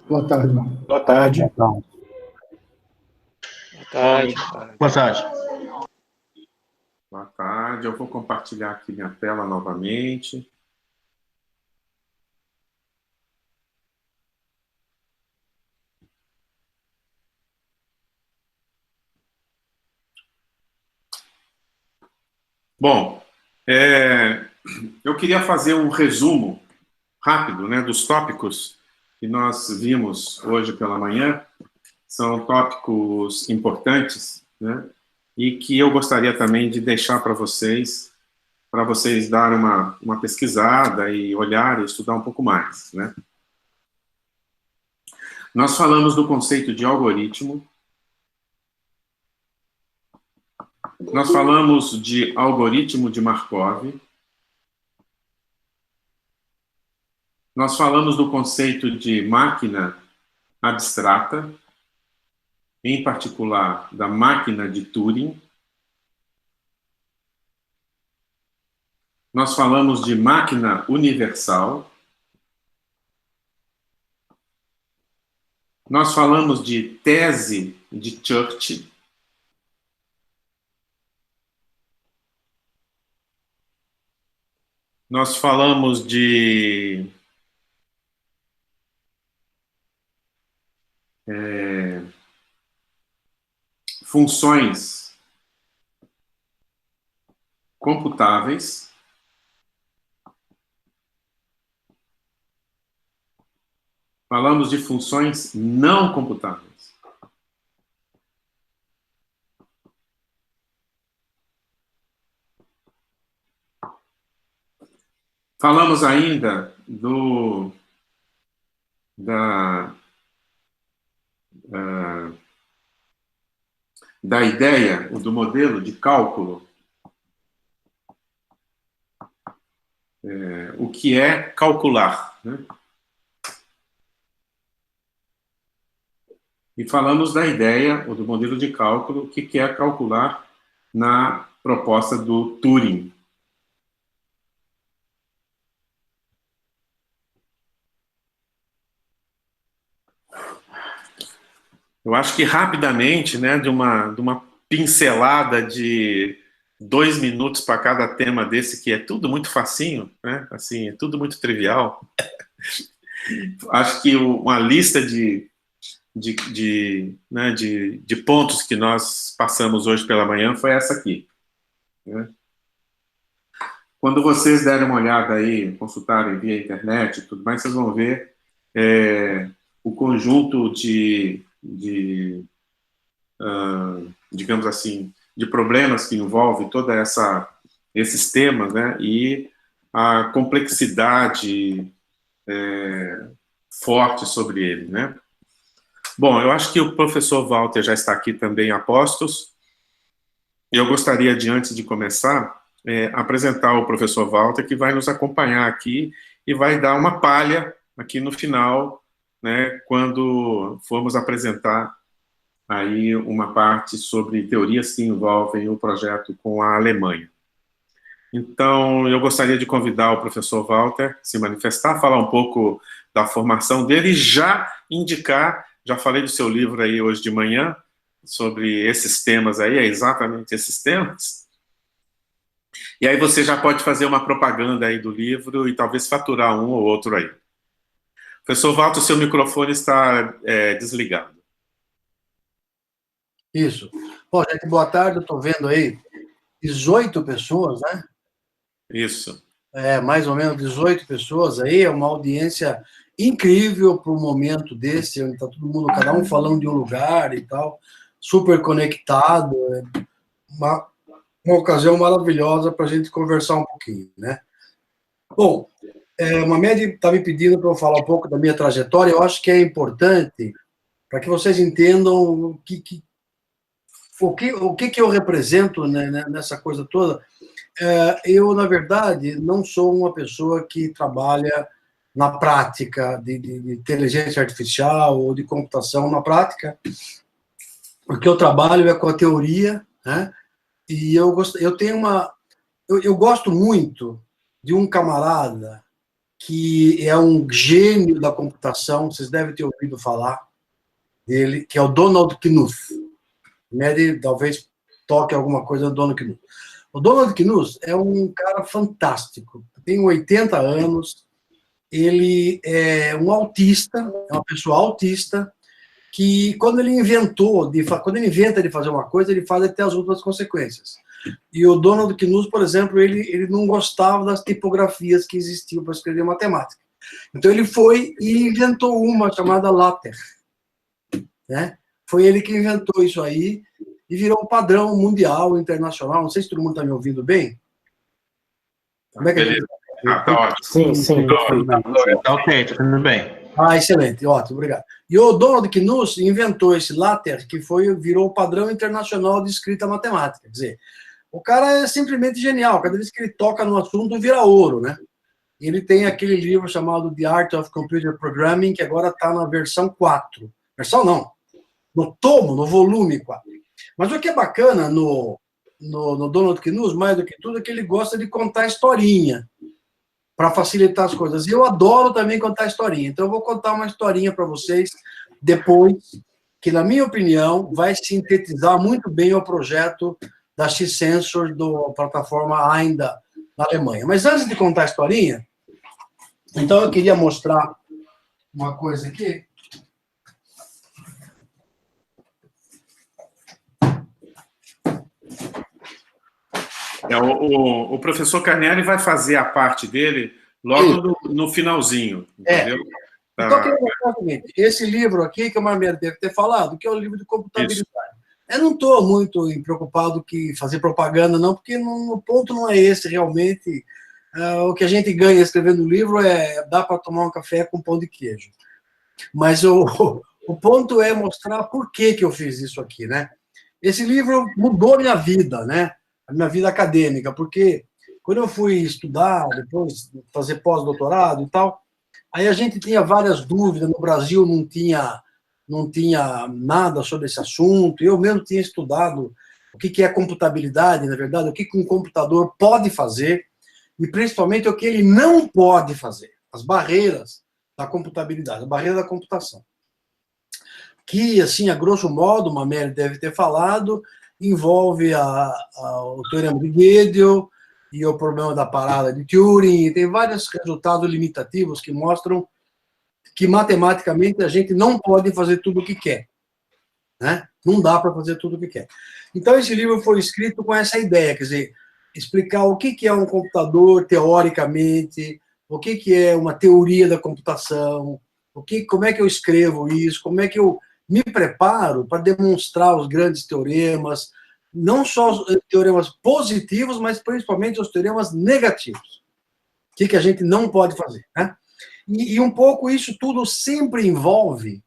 Boa tarde. Boa tarde. Boa tarde. Boa tarde. Boa tarde. Eu vou compartilhar aqui minha tela novamente. Bom, eu queria fazer um resumo rápido, né, dos tópicos que nós vimos hoje pela manhã. São tópicos importantes, né, e que eu gostaria também de deixar para vocês darem uma pesquisada e olhar e estudar um pouco mais, né. Nós falamos do conceito de algoritmo. Nós falamos de algoritmo de Markov. Nós falamos do conceito de máquina abstrata, em particular da máquina de Turing. Nós falamos de máquina universal. Nós falamos de tese de Church. Nós falamos de funções computáveis. Falamos de funções não computáveis. Falamos ainda da ideia, do modelo de cálculo, o que é calcular, né? E falamos da ideia, ou do modelo de cálculo, o que é calcular na proposta do Turing. Eu acho que rapidamente, né, de uma pincelada de 2 minutos para cada tema desse, que é tudo muito facinho, né, assim, é tudo muito trivial. Acho que uma lista de pontos que nós passamos hoje pela manhã foi essa aqui, né? Quando vocês derem uma olhada aí, consultarem via internet e tudo mais, vocês vão ver o conjunto digamos assim, de problemas que envolve toda esses temas, né, e a complexidade forte sobre ele, né. Bom, eu acho que o professor Walter já está aqui também a postos. Eu gostaria de, antes de começar, apresentar o professor Walter, que vai nos acompanhar aqui e vai dar uma palha aqui no final, né, quando formos apresentar aí uma parte sobre teorias que envolvem o projeto com a Alemanha. Então, eu gostaria de convidar o professor Walter a se manifestar, falar um pouco da formação dele e já indicar, já falei do seu livro aí hoje de manhã, sobre esses temas aí, exatamente esses temas. E aí você já pode fazer uma propaganda aí do livro e talvez faturar um ou outro aí. Professor Walter, seu microfone está desligado. Isso. Bom, gente, boa tarde. Eu estou vendo aí 18 pessoas, né? Isso. Mais ou menos 18 pessoas aí. É uma audiência incrível para um momento desse, onde está todo mundo, cada um falando de um lugar e tal, super conectado. Uma ocasião maravilhosa para a gente conversar um pouquinho, né? Bom, uma média está me pedindo para eu falar um pouco da minha trajetória. Eu acho que é importante para que vocês entendam o que eu represento, né, nessa coisa toda. Eu, na verdade, não sou uma pessoa que trabalha na prática de inteligência artificial ou de computação na prática. O que eu trabalho é com a teoria, né? E eu gosto muito de um camarada que é um gênio da computação, vocês devem ter ouvido falar dele, que é o Donald Knuth. Mede, talvez toque alguma coisa do Donald Knuth. O Donald Knuth é um cara fantástico, tem 80 anos, ele é um autista, é uma pessoa autista, que quando ele inventa de fazer uma coisa, ele faz até as outras consequências. E o Donald Knuth, por exemplo, ele não gostava das tipografias que existiam para escrever matemática. Então ele foi e inventou uma chamada LaTeX, né? Foi ele que inventou isso aí e virou um padrão mundial, internacional. Não sei se todo mundo está me ouvindo bem. Como é que Beleza. Tá ótimo. Sim. Tá ok, tudo bem. Excelente, ótimo, obrigado. E o Donald Knuth inventou esse LaTeX, que virou o padrão internacional de escrita matemática. Quer dizer, o cara é simplesmente genial. Cada vez que ele toca no assunto, vira ouro, né? Ele tem aquele livro chamado The Art of Computer Programming, que agora está na versão 4. Versão não, no volume 4. Mas o que é bacana no Donald Knuth, mais do que tudo, é que ele gosta de contar historinha para facilitar as coisas. E eu adoro também contar historinha. Então eu vou contar uma historinha para vocês depois, que na minha opinião vai sintetizar muito bem o projeto da X-Sensor, da plataforma ainda na Alemanha. Mas antes de contar a historinha, então eu queria mostrar uma coisa aqui. O professor Carnieri vai fazer a parte dele logo no finalzinho, entendeu? Então, eu queria mostrar o seguinte, esse livro aqui, que o Marmelo deve ter falado, que é o livro de computabilidade. Isso. Eu não estou muito preocupado que fazer propaganda, não, porque o ponto não é esse, realmente. O que a gente ganha escrevendo livro dá para tomar um café com pão de queijo. Mas o ponto é mostrar por que eu fiz isso aqui, né? Esse livro mudou minha vida, né? A minha vida acadêmica, porque quando eu fui estudar, depois fazer pós-doutorado e tal, aí a gente tinha várias dúvidas, no Brasil não tinha nada sobre esse assunto, eu mesmo tinha estudado o que é computabilidade, na verdade, o que um computador pode fazer, e principalmente o que ele não pode fazer, as barreiras da computabilidade, a barreira da computação. Que, assim, a grosso modo, o Mameli deve ter falado, envolve o teorema de Gödel e o problema da parada de Turing, e tem vários resultados limitativos que mostram que, matematicamente, a gente não pode fazer tudo o que quer. Né? Não dá para fazer tudo o que quer. Então, esse livro foi escrito com essa ideia, quer dizer, explicar o que é um computador teoricamente, o que é uma teoria da computação, como é que eu escrevo isso, como é que eu me preparo para demonstrar os grandes teoremas, não só os teoremas positivos, mas principalmente os teoremas negativos. O que a gente não pode fazer, né? E um pouco isso tudo sempre envolve.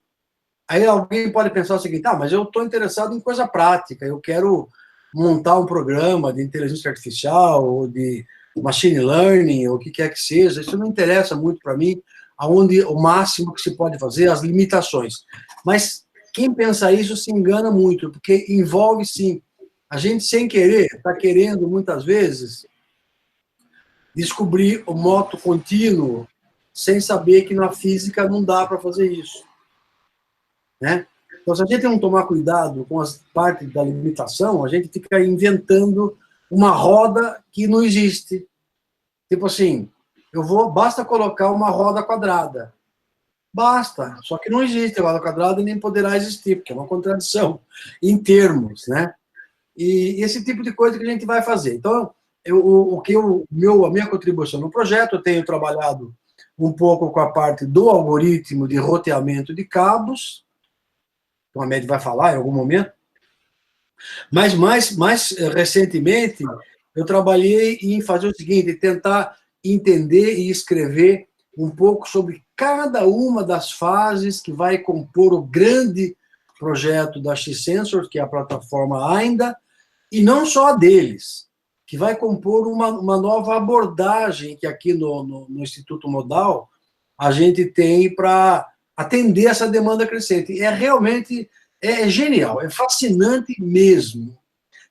Aí alguém pode pensar o seguinte, mas eu estou interessado em coisa prática, eu quero montar um programa de inteligência artificial, ou de machine learning, ou o que quer que seja, isso não interessa muito para mim, aonde o máximo que se pode fazer, as limitações. Mas quem pensa isso se engana muito, porque envolve, sim, a gente sem querer, está querendo, muitas vezes, descobrir o moto contínuo, sem saber que na física não dá para fazer isso. Né? Então, se a gente não tomar cuidado com as partes da limitação, a gente fica inventando uma roda que não existe. Tipo assim, basta colocar uma roda quadrada. Basta, só que não existe roda quadrada e nem poderá existir, porque é uma contradição em termos, né? E esse tipo de coisa que a gente vai fazer. Então, a minha contribuição no projeto, eu tenho trabalhado um pouco com a parte do algoritmo de roteamento de cabos, o Ahmed vai falar em algum momento, mas mais recentemente eu trabalhei em fazer o seguinte, tentar entender e escrever um pouco sobre cada uma das fases que vai compor o grande projeto da X-Sensor, que é a plataforma ainda, e não só a deles, que vai compor uma nova abordagem que aqui no Instituto Modal a gente tem para atender essa demanda crescente. Realmente genial, é fascinante mesmo.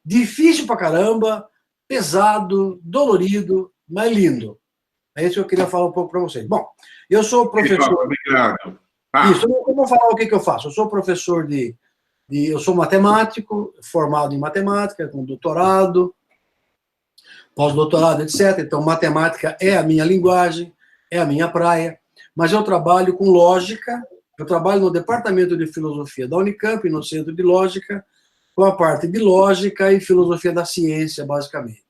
Difícil pra caramba, pesado, dolorido, mas lindo. É isso que eu queria falar um pouco para vocês. Bom, eu sou professor... Obrigado. Isso, eu vou falar o que eu faço. Eu sou professor eu sou matemático, formado em matemática, com doutorado, pós-doutorado, etc. Então, matemática é a minha linguagem, é a minha praia, mas eu trabalho com lógica, eu trabalho no departamento de filosofia da Unicamp, no centro de lógica, com a parte de lógica e filosofia da ciência, basicamente.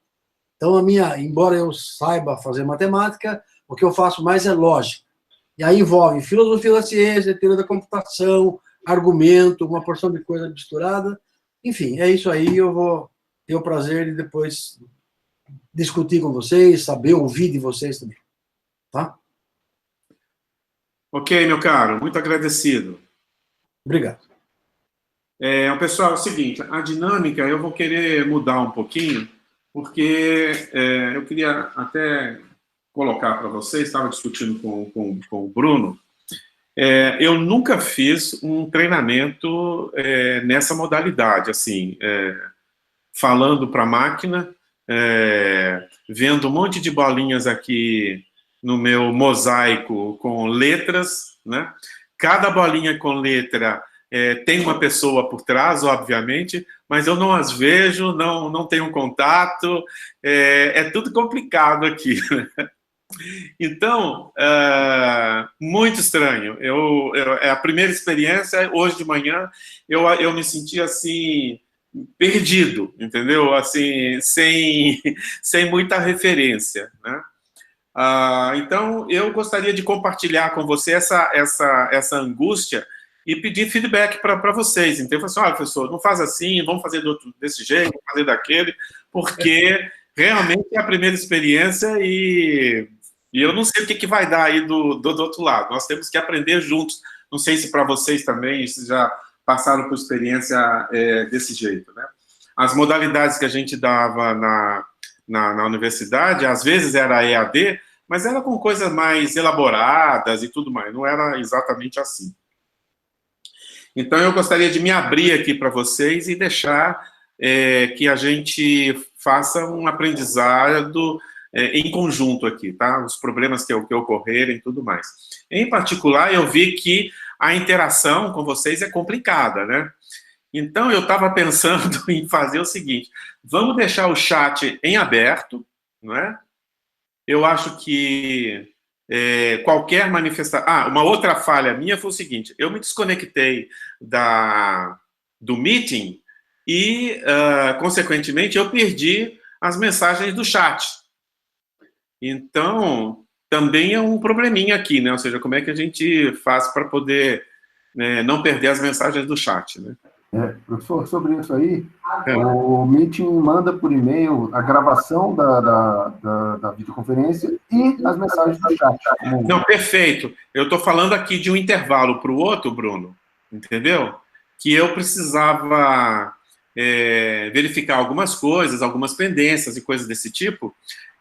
Então, embora eu saiba fazer matemática, o que eu faço mais é lógica. E aí envolve filosofia da ciência, teoria da computação, argumento, uma porção de coisa misturada. Enfim, é isso aí. Eu vou ter o prazer de depois discutir com vocês, saber, ouvir de vocês também. Tá? Ok, meu caro, muito agradecido. Obrigado. Pessoal, é o seguinte, a dinâmica eu vou querer mudar um pouquinho, porque eu queria até colocar para vocês, estava discutindo com o Bruno, eu nunca fiz um treinamento nessa modalidade, assim, falando para a máquina, vendo um monte de bolinhas aqui no meu mosaico com letras, né? Cada bolinha com letra tem uma pessoa por trás, obviamente, mas eu não as vejo, não tenho contato, é tudo complicado aqui. Então, muito estranho. É a primeira experiência, hoje de manhã, eu me senti assim, perdido, entendeu? Assim, sem muita referência, né? Então, eu gostaria de compartilhar com você essa angústia e pedir feedback para vocês. Então, eu falei assim, olha, professor, não faz assim, vamos fazer desse jeito, vamos fazer daquele, porque realmente é a primeira experiência e eu não sei o que vai dar aí do outro lado. Nós temos que aprender juntos. Não sei se para vocês também, se já passaram por experiência desse jeito, né? As modalidades que a gente dava na universidade, às vezes era EAD, mas era com coisas mais elaboradas e tudo mais, não era exatamente assim. Então, eu gostaria de me abrir aqui para vocês e deixar que a gente faça um aprendizado em conjunto aqui, tá? Os problemas que ocorrerem e tudo mais. Em particular, eu vi que a interação com vocês é complicada, né? Então, eu estava pensando em fazer o seguinte, vamos deixar o chat em aberto, não é? Eu acho que qualquer manifestação... uma outra falha minha foi o seguinte, eu me desconectei do meeting e, consequentemente, eu perdi as mensagens do chat. Então, também é um probleminha aqui, né? Ou seja, como é que a gente faz para poder não perder as mensagens do chat, né? Professor, sobre isso aí, o Meeting manda por e-mail a gravação da videoconferência e as mensagens do chat. Não, perfeito. Eu estou falando aqui de um intervalo para o outro, Bruno, entendeu? Que eu precisava verificar algumas coisas, algumas pendências e coisas desse tipo,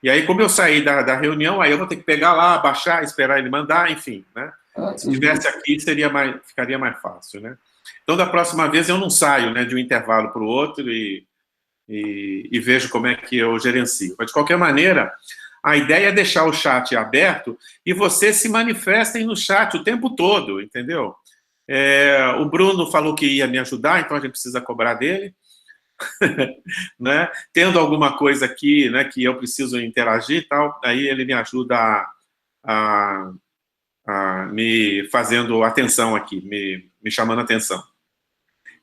e aí, como eu saí da reunião, aí eu vou ter que pegar lá, baixar, esperar ele mandar, enfim, né? Se estivesse aqui, ficaria mais fácil, né? Então, da próxima vez, eu não saio, né, de um intervalo para o outro e vejo como é que eu gerencio. Mas, de qualquer maneira, a ideia é deixar o chat aberto e vocês se manifestem no chat o tempo todo, entendeu? O Bruno falou que ia me ajudar, então a gente precisa cobrar dele. Né? Tendo alguma coisa aqui, né, que eu preciso interagir e tal, aí ele me ajuda a me fazendo atenção aqui, me chamando atenção.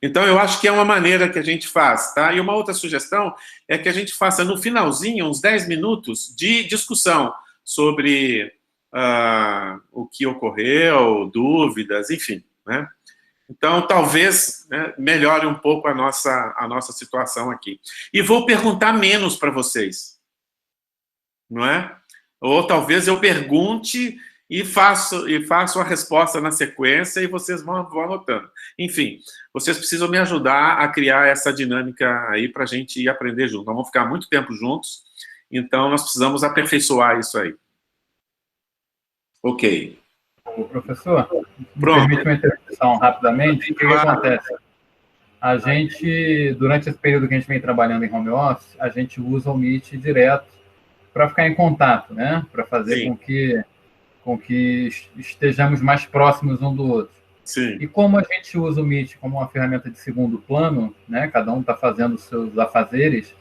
Então, eu acho que é uma maneira que a gente faz, tá? E uma outra sugestão é que a gente faça no finalzinho uns 10 minutos de discussão sobre o que ocorreu, dúvidas, enfim, né? Então, talvez, né, melhore um pouco a nossa situação aqui. E vou perguntar menos para vocês, não é? Ou talvez eu pergunte e faço a resposta na sequência e vocês vão anotando. Enfim, vocês precisam me ajudar a criar essa dinâmica aí para a gente ir aprender junto. Nós vamos ficar muito tempo juntos, então nós precisamos aperfeiçoar isso aí. Ok. Professor, permite uma intervenção rapidamente. O que acontece? A gente, durante esse período que a gente vem trabalhando em home office, a gente usa o Meet direto para ficar em contato, né? Para fazer com que estejamos mais próximos um do outro. Sim. E como a gente usa o Meet como uma ferramenta de segundo plano, né? Cada um está fazendo os seus afazeres,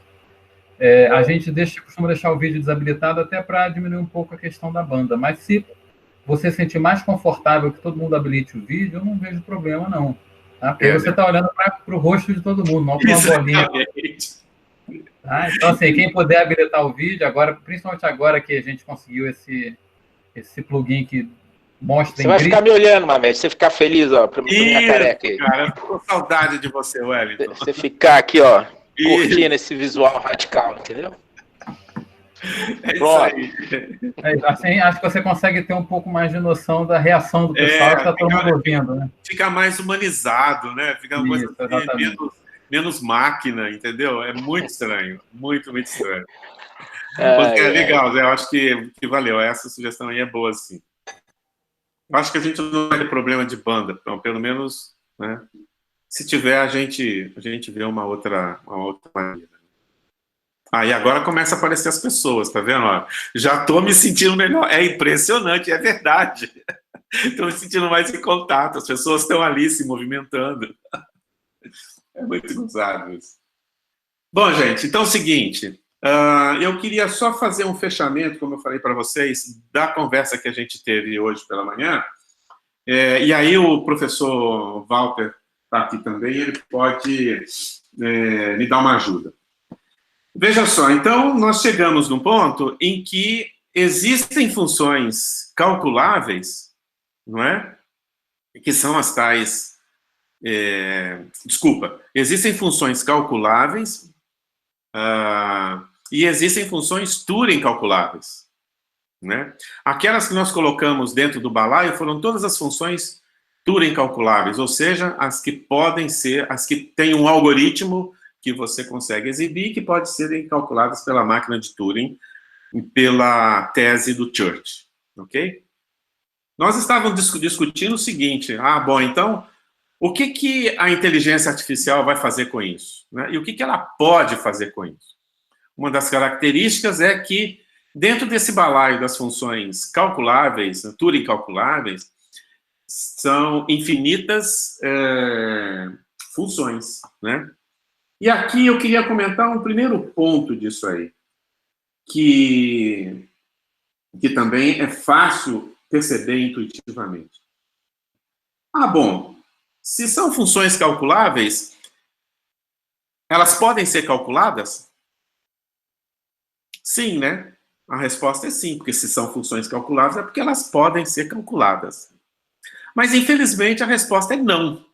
a gente costuma deixar o vídeo desabilitado até para diminuir um pouco a questão da banda. Mas se você se sentir mais confortável que todo mundo habilite o vídeo, eu não vejo problema, não. Tá? Porque você está olhando para o rosto de todo mundo, não para uma bolinha. Tá? Então, assim, quem puder habilitar o vídeo, agora, principalmente agora que a gente conseguiu esse plugin que mostra... Você vai ficar me olhando, Mamed, você ficar feliz, ó, pra minha careca aí. Cara, eu tô com saudade de você, Wellington. Você ficar aqui, ó, curtindo esse visual radical, entendeu? É isso aí. Assim, acho que você consegue ter um pouco mais de noção da reação do pessoal que está todo mundo ouvindo, né? Fica mais humanizado, né? Fica uma coisa menos máquina, entendeu? É muito estranho. Muito, muito estranho. É legal, eu acho que valeu. Essa sugestão aí é boa, sim. Eu acho que a gente não vai ter problema de banda, então, pelo menos, né? Se tiver, a gente vê uma outra maneira. E agora começa a aparecer as pessoas, tá vendo? Ó, já tô me sentindo melhor. É impressionante, é verdade. Estou me sentindo mais em contato. As pessoas estão ali se movimentando. É muito gozado isso. Bom, gente, então é o seguinte. Eu queria só fazer um fechamento, como eu falei para vocês, da conversa que a gente teve hoje pela manhã. E aí o professor Walter está aqui também, ele pode me dar uma ajuda. Veja só, então nós chegamos num ponto em que existem funções calculáveis, não é? Que são as tais... existem funções calculáveis e existem funções Turing calculáveis, né? Aquelas que nós colocamos dentro do balaio foram todas as funções Turing calculáveis, ou seja, as que podem ser, as que têm um algoritmo que você consegue exibir, que pode serem calculadas pela máquina de Turing, pela tese do Church, ok? Nós estávamos discutindo o seguinte, bom, então, o que a inteligência artificial vai fazer com isso? Né? E o que ela pode fazer com isso? Uma das características é que, dentro desse balaio das funções calculáveis, Turing calculáveis, são infinitas funções, né? E aqui eu queria comentar um primeiro ponto disso aí, que também é fácil perceber intuitivamente. Bom, se são funções calculáveis, elas podem ser calculadas? Sim, né? A resposta é sim, porque se são funções calculáveis é porque elas podem ser calculadas. Mas, infelizmente, a resposta é não.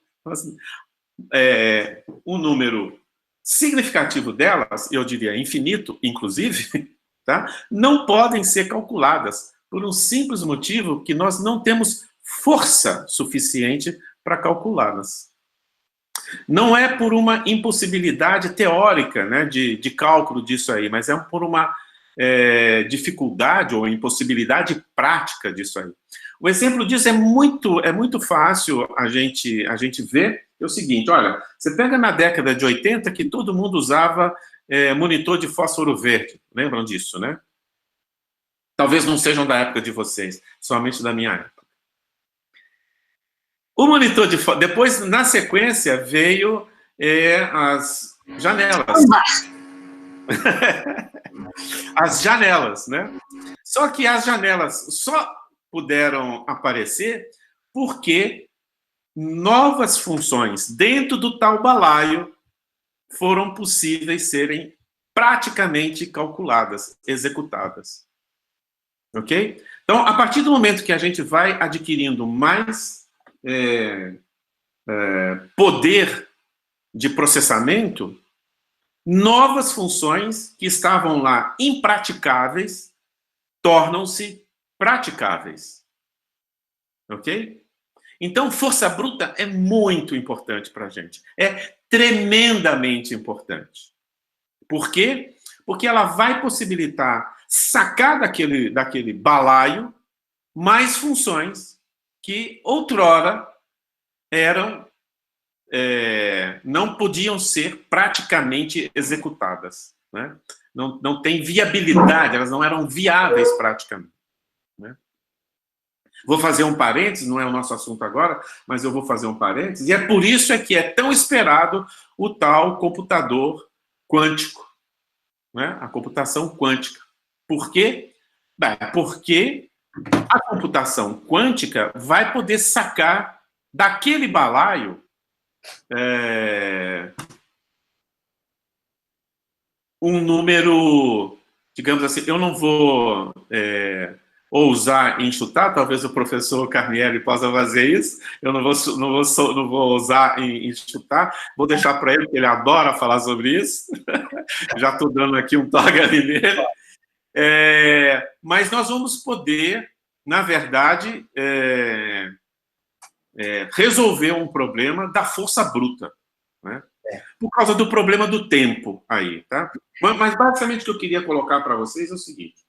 Um número significativo delas, eu diria infinito, inclusive, tá? Não podem ser calculadas por um simples motivo que nós não temos força suficiente para calculá-las. Não é por uma impossibilidade teórica, né, de cálculo disso aí, mas é por uma dificuldade ou impossibilidade prática disso aí. O exemplo disso é muito fácil a gente ver. É o seguinte, olha, você pega na década de 80 que todo mundo usava monitor de fósforo verde. Lembram disso, né? Talvez não sejam da época de vocês, somente da minha época. O monitor de fósforo... Depois, na sequência, veio as janelas. As janelas, né? Só que as janelas só puderam aparecer porque novas funções dentro do tal balaio foram possíveis serem praticamente calculadas, executadas. Ok? Então, a partir do momento que a gente vai adquirindo mais poder de processamento, novas funções que estavam lá impraticáveis tornam-se praticáveis. Ok? Então, força bruta é muito importante para a gente. É tremendamente importante. Por quê? Porque ela vai possibilitar sacar daquele balaio mais funções que outrora não podiam ser praticamente executadas, né? não têm viabilidade, elas não eram viáveis praticamente. Né? Vou fazer um parênteses, não é o nosso assunto agora, mas eu vou fazer um parênteses, e é por isso que é tão esperado o tal computador quântico, né? A computação quântica. Por quê? Porque a computação quântica vai poder sacar daquele balaio um número, digamos assim, eu não vou ousar em chutar, talvez o professor Carnieri possa fazer isso, eu não vou ousar em chutar, vou deixar para ele, porque ele adora falar sobre isso, já estou dando aqui um toque ali nele, mas nós vamos poder, na verdade, resolver um problema da força bruta, né? Por causa do problema do tempo aí, tá? Mas basicamente o que eu queria colocar para vocês é o seguinte,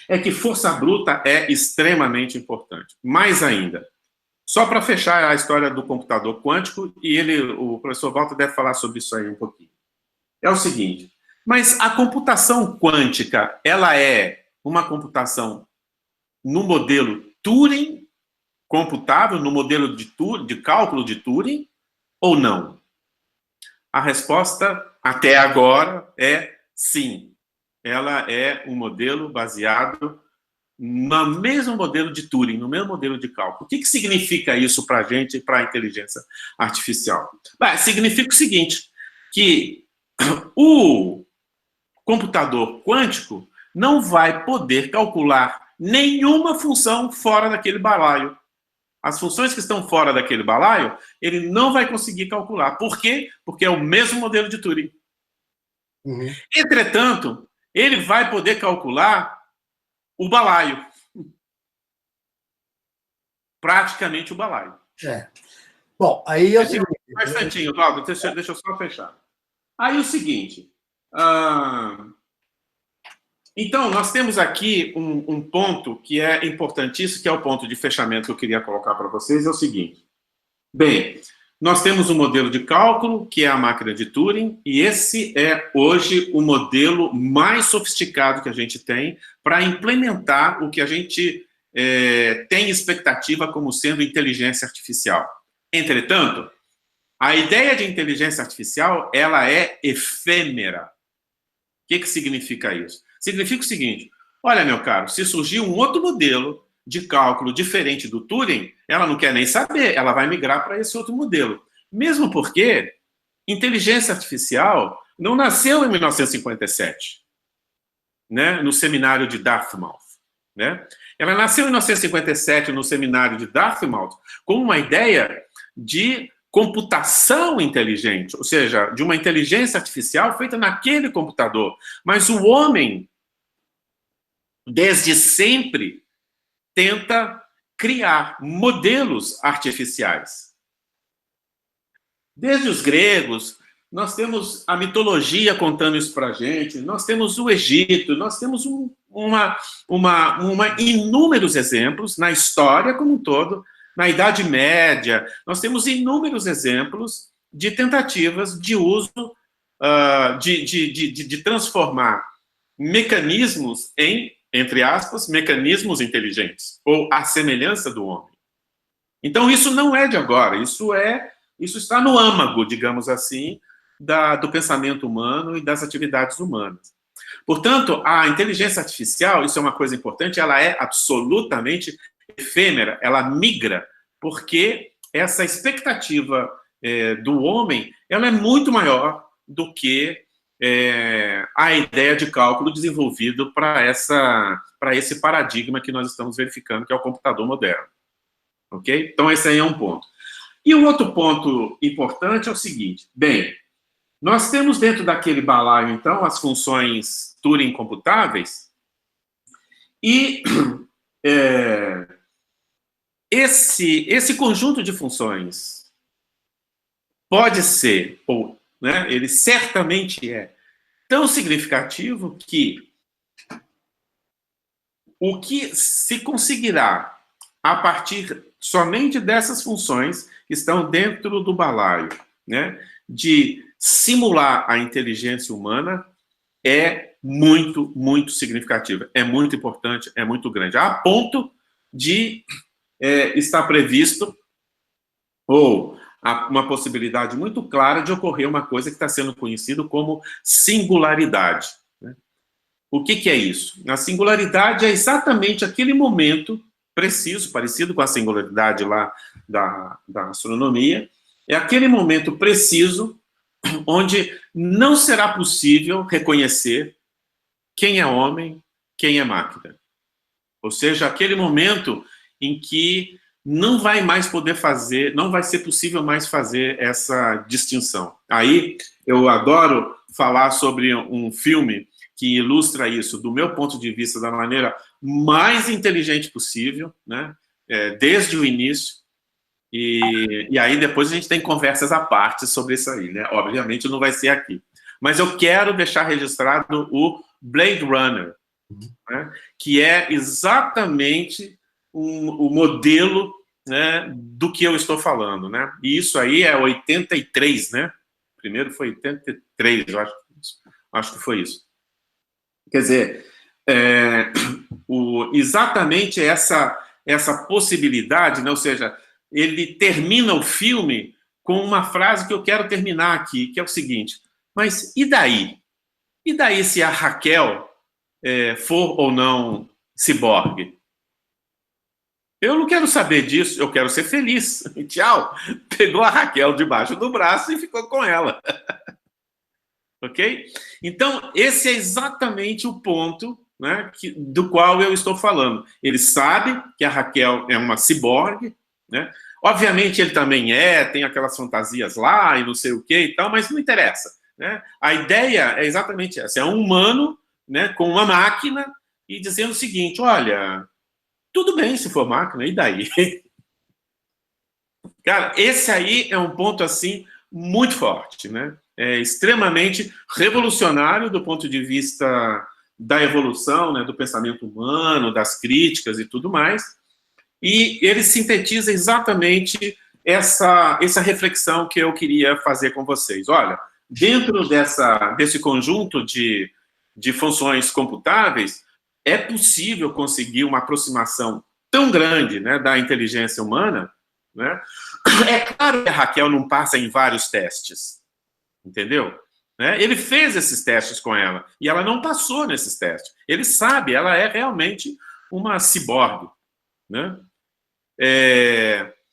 é que força bruta é extremamente importante. Mais ainda, só para fechar a história do computador quântico, e o professor Walter deve falar sobre isso aí um pouquinho. É o seguinte, mas a computação quântica, ela é uma computação no modelo Turing computável, no modelo de cálculo de Turing, ou não? A resposta, até agora, é sim. Ela é um modelo baseado no mesmo modelo de Turing, no mesmo modelo de cálculo. O que significa isso para a gente, para a inteligência artificial? Significa o seguinte, que o computador quântico não vai poder calcular nenhuma função fora daquele balaio. As funções que estão fora daquele balaio, ele não vai conseguir calcular. Por quê? Porque é o mesmo modelo de Turing. Uhum. Entretanto, ele vai poder calcular o balaio. Praticamente o balaio. Bom, aí é o seguinte... Um instantinho, Valdo, deixa eu só fechar. Aí o seguinte... Então, nós temos aqui um ponto que é importantíssimo, que é o ponto de fechamento que eu queria colocar para vocês, é o seguinte. Bem, nós temos um modelo de cálculo, que é a máquina de Turing, e esse é, hoje, o modelo mais sofisticado que a gente tem para implementar o que a gente tem expectativa como sendo inteligência artificial. Entretanto, a ideia de inteligência artificial, ela é efêmera. O que significa isso? Significa o seguinte, olha, meu caro, se surgir um outro modelo de cálculo diferente do Turing, ela não quer nem saber, ela vai migrar para esse outro modelo. Mesmo porque inteligência artificial não nasceu em 1957, né, no seminário de Dartmouth. Né? Ela nasceu em 1957 no seminário de Dartmouth com uma ideia de computação inteligente, ou seja, de uma inteligência artificial feita naquele computador. Mas o homem, desde sempre, tenta criar modelos artificiais. Desde os gregos, nós temos a mitologia contando isso para a gente, nós temos o Egito, nós temos inúmeros exemplos na história como um todo, na Idade Média, nós temos inúmeros exemplos de tentativas de uso, de transformar mecanismos em, entre aspas, mecanismos inteligentes, ou à semelhança do homem. Então, isso não é de agora, isso está no âmago, digamos assim, do pensamento humano e das atividades humanas. Portanto, a inteligência artificial, isso é uma coisa importante, ela é absolutamente efêmera, ela migra, porque essa expectativa do homem, ela é muito maior do que a ideia de cálculo desenvolvido para esse paradigma que nós estamos verificando, que é o computador moderno. Ok? Então, esse aí é um ponto. E um outro ponto importante é o seguinte, bem, nós temos dentro daquele balaio, então, as funções Turing computáveis, e esse conjunto de funções pode ser, ou, né, ele certamente é tão significativo que o que se conseguirá a partir somente dessas funções que estão dentro do balaio, né, de simular a inteligência humana, é muito, muito significativa, é muito importante, é muito grande, a ponto de estar previsto, ou uma possibilidade muito clara de ocorrer uma coisa que está sendo conhecida como singularidade. Né? O que é isso? A singularidade é exatamente aquele momento preciso, parecido com a singularidade lá da astronomia, é aquele momento preciso onde não será possível reconhecer quem é homem, quem é máquina. Ou seja, aquele momento em que não vai mais poder fazer, não vai ser possível mais fazer essa distinção. Aí, eu adoro falar sobre um filme que ilustra isso, do meu ponto de vista, da maneira mais inteligente possível, né? Desde o início, e aí depois a gente tem conversas à parte sobre isso aí, né? Obviamente não vai ser aqui. Mas eu quero deixar registrado o Blade Runner, né? Que é exatamente o modelo, né, do que eu estou falando, né? E isso aí é 83, né? Primeiro foi 83, eu acho que foi isso. Quer dizer, exatamente essa possibilidade, né? Ou seja, ele termina o filme com uma frase que eu quero terminar aqui, que é o seguinte: mas e daí? E daí se a Raquel for ou não ciborgue? Eu não quero saber disso, eu quero ser feliz. Tchau. Pegou a Raquel debaixo do braço e ficou com ela. Ok? Então, esse é exatamente o ponto, né, do qual eu estou falando. Ele sabe que a Raquel é uma ciborgue, né? Obviamente ele também tem aquelas fantasias lá e não sei o que e tal, mas não interessa, né? A ideia é exatamente essa, é um humano, né, com uma máquina e dizendo o seguinte: olha, tudo bem se for máquina, e daí? Cara, esse aí é um ponto, assim, muito forte, né? É extremamente revolucionário do ponto de vista da evolução, né, do pensamento humano, das críticas e tudo mais, e ele sintetiza exatamente essa reflexão que eu queria fazer com vocês. Olha, dentro desse conjunto de funções computáveis, é possível conseguir uma aproximação tão grande, né, da inteligência humana, né? É claro que a Raquel não passa em vários testes, entendeu? Ele fez esses testes com ela, e ela não passou nesses testes. Ele sabe, ela é realmente uma ciborgue, né?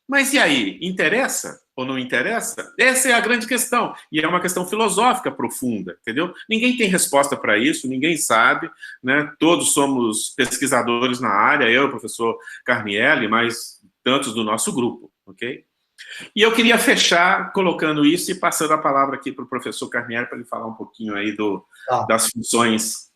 Mas e aí, interessa ou não interessa? Essa é a grande questão, e é uma questão filosófica profunda, entendeu? Ninguém tem resposta para isso, ninguém sabe, né? Todos somos pesquisadores na área, eu, o professor Carnielli, mas tantos do nosso grupo, ok? E eu queria fechar colocando isso e passando a palavra aqui para o professor Carnielli para ele falar um pouquinho aí das funções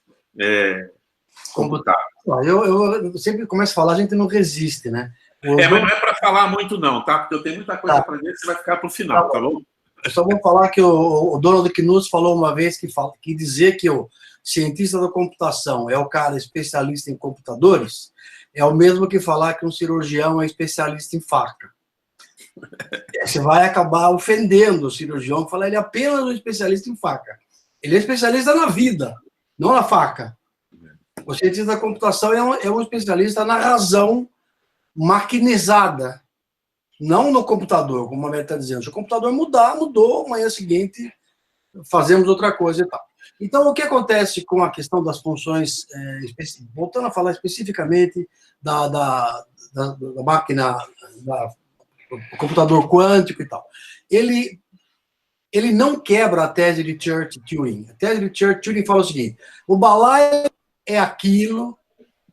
computáveis. Eu sempre começo a falar, a gente não resiste, né? Mas não é para falar muito não, tá? Porque eu tenho muita coisa para dizer que você vai ficar para o final, tá bom? Eu só vou falar que o Donald Knuth falou uma vez que dizer que o cientista da computação é o cara especialista em computadores é o mesmo que falar que um cirurgião é especialista em faca. Você vai acabar ofendendo o cirurgião, falar ele é apenas um especialista em faca. Ele é especialista na vida, não na faca. O cientista da computação é um especialista na razão maquinizada, não no computador, como a Maria está dizendo. Se o computador mudou, amanhã seguinte fazemos outra coisa e tal. Então, o que acontece com a questão das funções, voltando a falar especificamente da máquina, do computador quântico e tal, ele não quebra a tese de Church-Turing. A tese de Church-Turing fala o seguinte: o balaio é aquilo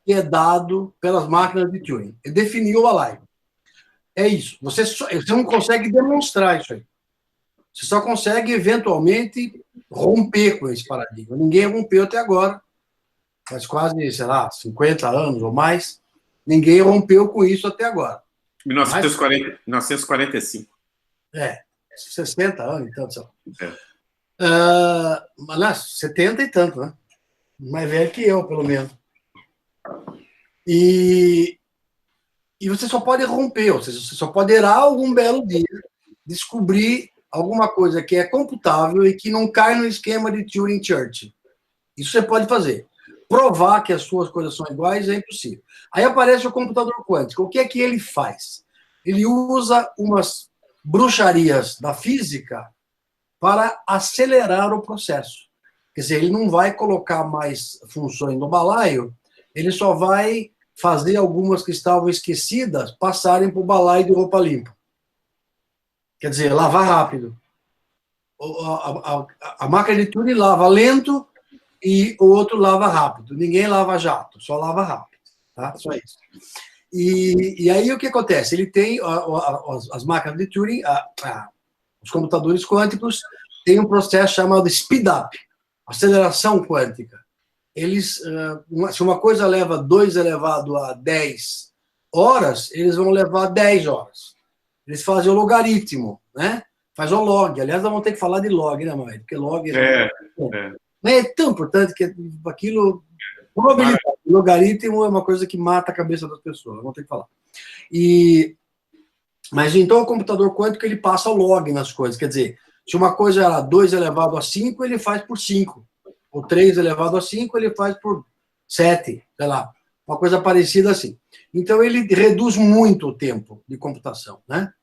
que é dado pelas máquinas de Turing. Ele definiu o balaio. É isso. Você não consegue demonstrar isso aí. Você só consegue, eventualmente, romper com esse paradigma. Ninguém rompeu até agora. Faz quase, sei lá, 50 anos ou mais. Ninguém rompeu com isso até agora. 1945. 60 anos, então, sei lá. Mas, 70 e tanto, né? Mais velho que eu, pelo menos. E você só pode romper, ou seja, você só pode errar algum belo dia, descobrir alguma coisa que é computável e que não cai no esquema de Turing-Church. Isso você pode fazer. Provar que as suas coisas são iguais é impossível. Aí aparece o computador quântico. O que é que ele faz? Ele usa umas bruxarias da física para acelerar o processo. Quer dizer, ele não vai colocar mais funções no balaio, ele só vai fazer algumas que estavam esquecidas passarem para o balaio de roupa limpa. Quer dizer, lavar rápido. A máquina de Turing lava lento e o outro lava rápido. Ninguém lava jato, só lava rápido. Tá? Só isso. E aí o que acontece? Ele tem as máquinas de Turing, os computadores quânticos, têm um processo chamado speed up, aceleração quântica. Eles, se uma coisa leva 2 elevado a 10 horas, eles vão levar 10 horas. Eles fazem o logaritmo, né? Faz o log. Aliás, nós vamos ter que falar de log, né, mãe? Porque log é tão importante que aquilo... Probabilidade. Logaritmo é uma coisa que mata a cabeça das pessoas. Vamos ter que falar. Mas então o computador quântico ele passa o log nas coisas. Quer dizer, se uma coisa era 2 elevado a 5, ele faz por 5. Ou 3 elevado a 5, ele faz por 7. Sei lá. Uma coisa parecida assim. Então ele reduz muito o tempo de computação, né?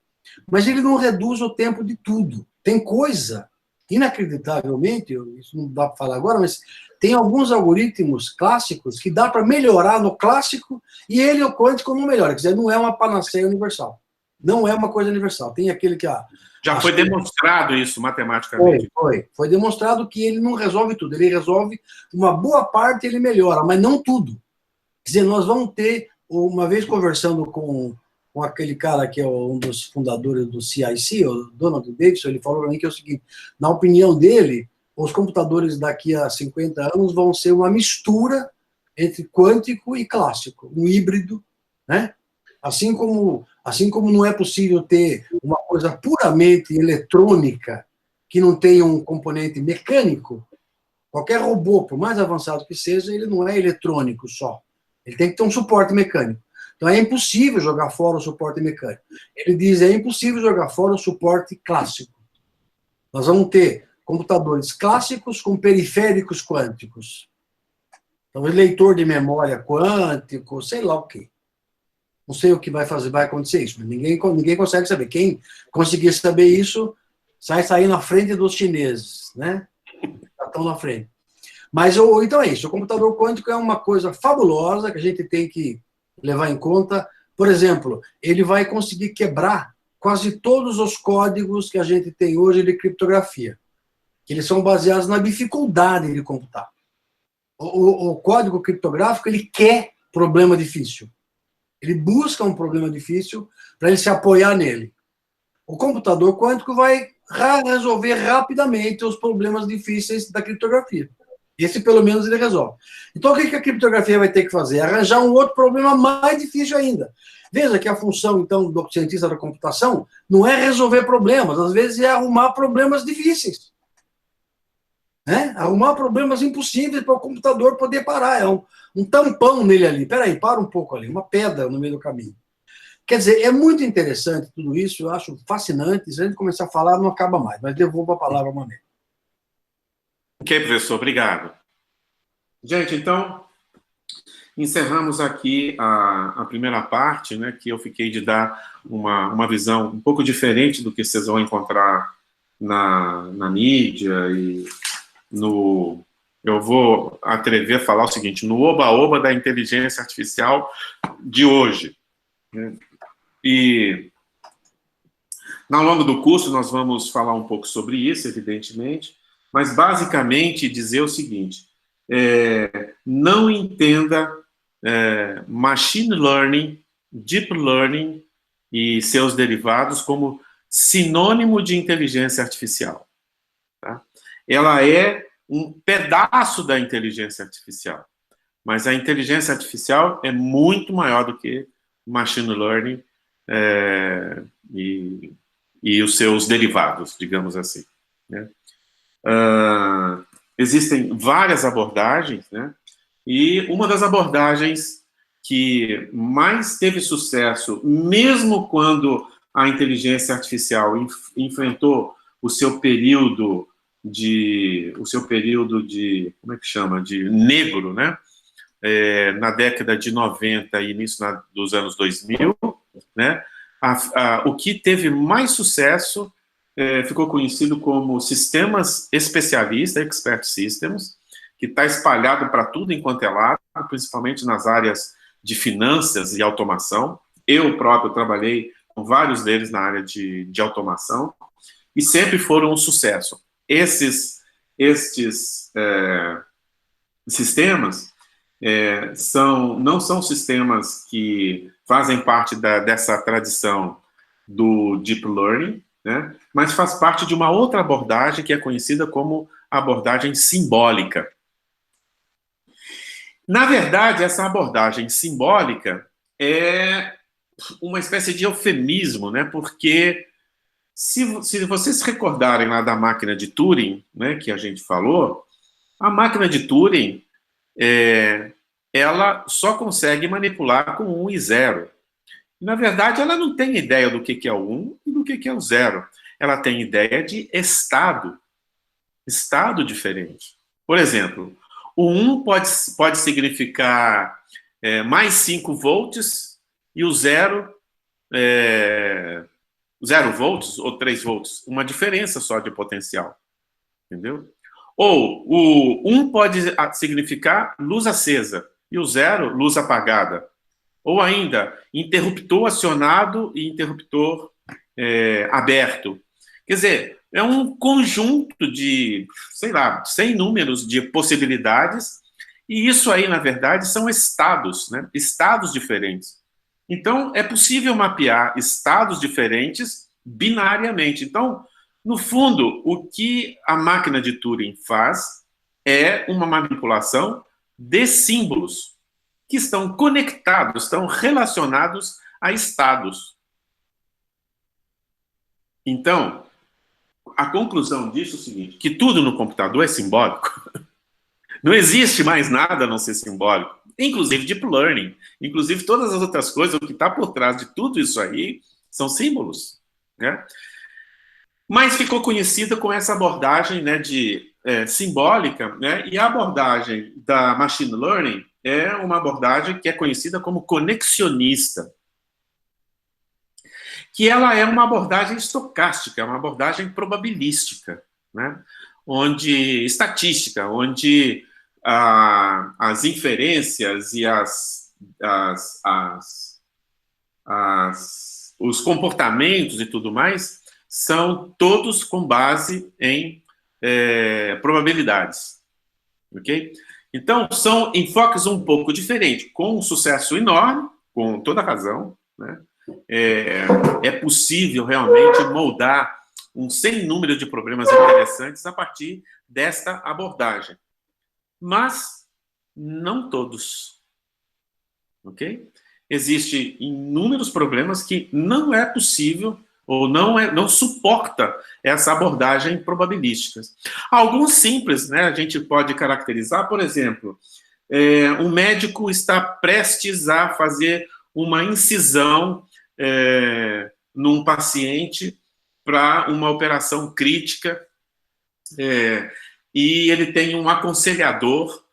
Mas ele não reduz o tempo de tudo. Tem coisa, inacreditavelmente, isso não dá para falar agora, mas tem alguns algoritmos clássicos que dá para melhorar no clássico e ele, o quântico, não melhora. Quer dizer, não é uma panaceia universal. Não é uma coisa universal. Tem aquele que... Já foi demonstrado isso matematicamente. Foi demonstrado que ele não resolve tudo. Ele resolve uma boa parte, ele melhora, mas não tudo. Quer dizer, nós vamos ter, uma vez conversando com aquele cara que é um dos fundadores do CIC, o Donald Davidson, ele falou para mim que é o seguinte, na opinião dele, os computadores daqui a 50 anos vão ser uma mistura entre quântico e clássico, um híbrido, né? Assim como não é possível ter uma coisa puramente eletrônica, que não tenha um componente mecânico, qualquer robô, por mais avançado que seja, ele não é eletrônico só. Ele tem que ter um suporte mecânico. Então é impossível jogar fora o suporte mecânico. Ele diz, é impossível jogar fora o suporte clássico. Nós vamos ter computadores clássicos com periféricos quânticos. Então, leitor de memória quântico, sei lá o quê. Não sei o que vai acontecer isso, mas ninguém consegue saber. Quem conseguir saber isso, sair na frente dos chineses, né? Já estão na frente. Mas, então é isso, o computador quântico é uma coisa fabulosa que a gente tem que levar em conta. Por exemplo, ele vai conseguir quebrar quase todos os códigos que a gente tem hoje de criptografia, que eles são baseados na dificuldade de computar. O código criptográfico, ele quer problema difícil. Ele busca um problema difícil para ele se apoiar nele. O computador quântico vai resolver rapidamente os problemas difíceis da criptografia. Esse, pelo menos, ele resolve. Então, o que a criptografia vai ter que fazer? Arranjar um outro problema mais difícil ainda. Veja que a função, então, do cientista da computação não é resolver problemas, às vezes é arrumar problemas difíceis. Né? Arrumar problemas impossíveis para o computador poder parar. É um tampão nele ali. Espera aí, para um pouco ali, uma pedra no meio do caminho. Quer dizer, é muito interessante tudo isso, eu acho fascinante. Se a gente começar a falar, não acaba mais, mas devolvo a palavra ao Mané. Ok, professor, obrigado. Gente, então, encerramos aqui a primeira parte, né, que eu fiquei de dar uma visão um pouco diferente do que vocês vão encontrar na mídia e eu vou atrever a falar o seguinte, no oba-oba da inteligência artificial de hoje. Né? E, ao longo do curso, nós vamos falar um pouco sobre isso, evidentemente, mas, basicamente, dizer o seguinte, não entenda machine learning, deep learning e seus derivados como sinônimo de inteligência artificial. Tá? Ela é um pedaço da inteligência artificial, mas a inteligência artificial é muito maior do que machine learning e os seus derivados, digamos assim. Né? Existem várias abordagens, né? E uma das abordagens que mais teve sucesso, mesmo quando a inteligência artificial enfrentou o seu período o seu período de, como é que chama, de negro, né? Na década de 90 e início dos anos 2000, né? O que teve mais sucesso ficou conhecido como sistemas especialistas, expert systems, que está espalhado para tudo enquanto é lado, principalmente nas áreas de finanças e automação. Eu próprio trabalhei com vários deles na área de automação, e sempre foram um sucesso. Estes sistemas não são sistemas que fazem parte dessa tradição do Deep Learning, né, mas faz parte de uma outra abordagem que é conhecida como abordagem simbólica. Na verdade, essa abordagem simbólica é uma espécie de eufemismo, né, porque se vocês se recordarem lá da máquina de Turing, né, que a gente falou, a máquina de Turing, ela só consegue manipular com 1 e 0. Na verdade, ela não tem ideia do que é o 1 e do que é o 0. Ela tem ideia de estado diferente. Por exemplo, o 1 pode significar mais 5 volts e o 0 0 volts ou 3 volts, uma diferença só de potencial, entendeu? Ou o 1 pode significar luz acesa e o 0, luz apagada. Ou ainda, interruptor acionado e interruptor aberto. Quer dizer, é um conjunto de, sei lá, 100 números de possibilidades, e isso aí, na verdade, são estados, né? Estados diferentes. Então, é possível mapear estados diferentes binariamente. Então, no fundo, o que a máquina de Turing faz é uma manipulação de símbolos que estão conectados, estão relacionados a estados. Então, a conclusão disso é o seguinte, que tudo no computador é simbólico. Não existe mais nada a não ser simbólico. Inclusive Deep Learning, inclusive todas as outras coisas, o que está por trás de tudo isso aí são símbolos, né? Mas ficou conhecida com essa abordagem, né, simbólica, né? E a abordagem da Machine Learning é uma abordagem que é conhecida como conexionista, que ela é uma abordagem estocástica, uma abordagem probabilística, né? Estatística, onde as inferências e os comportamentos e tudo mais são todos com base em probabilidades, ok? Então, são enfoques um pouco diferentes, com um sucesso enorme, com toda razão, né? É possível realmente moldar um sem número de problemas interessantes a partir desta abordagem. Mas não todos, ok? Existem inúmeros problemas que não é possível ou não suporta essa abordagem probabilística. Alguns simples, né, a gente pode caracterizar, por exemplo, um médico está prestes a fazer uma incisão num paciente para uma operação crítica, e ele tem um aconselhador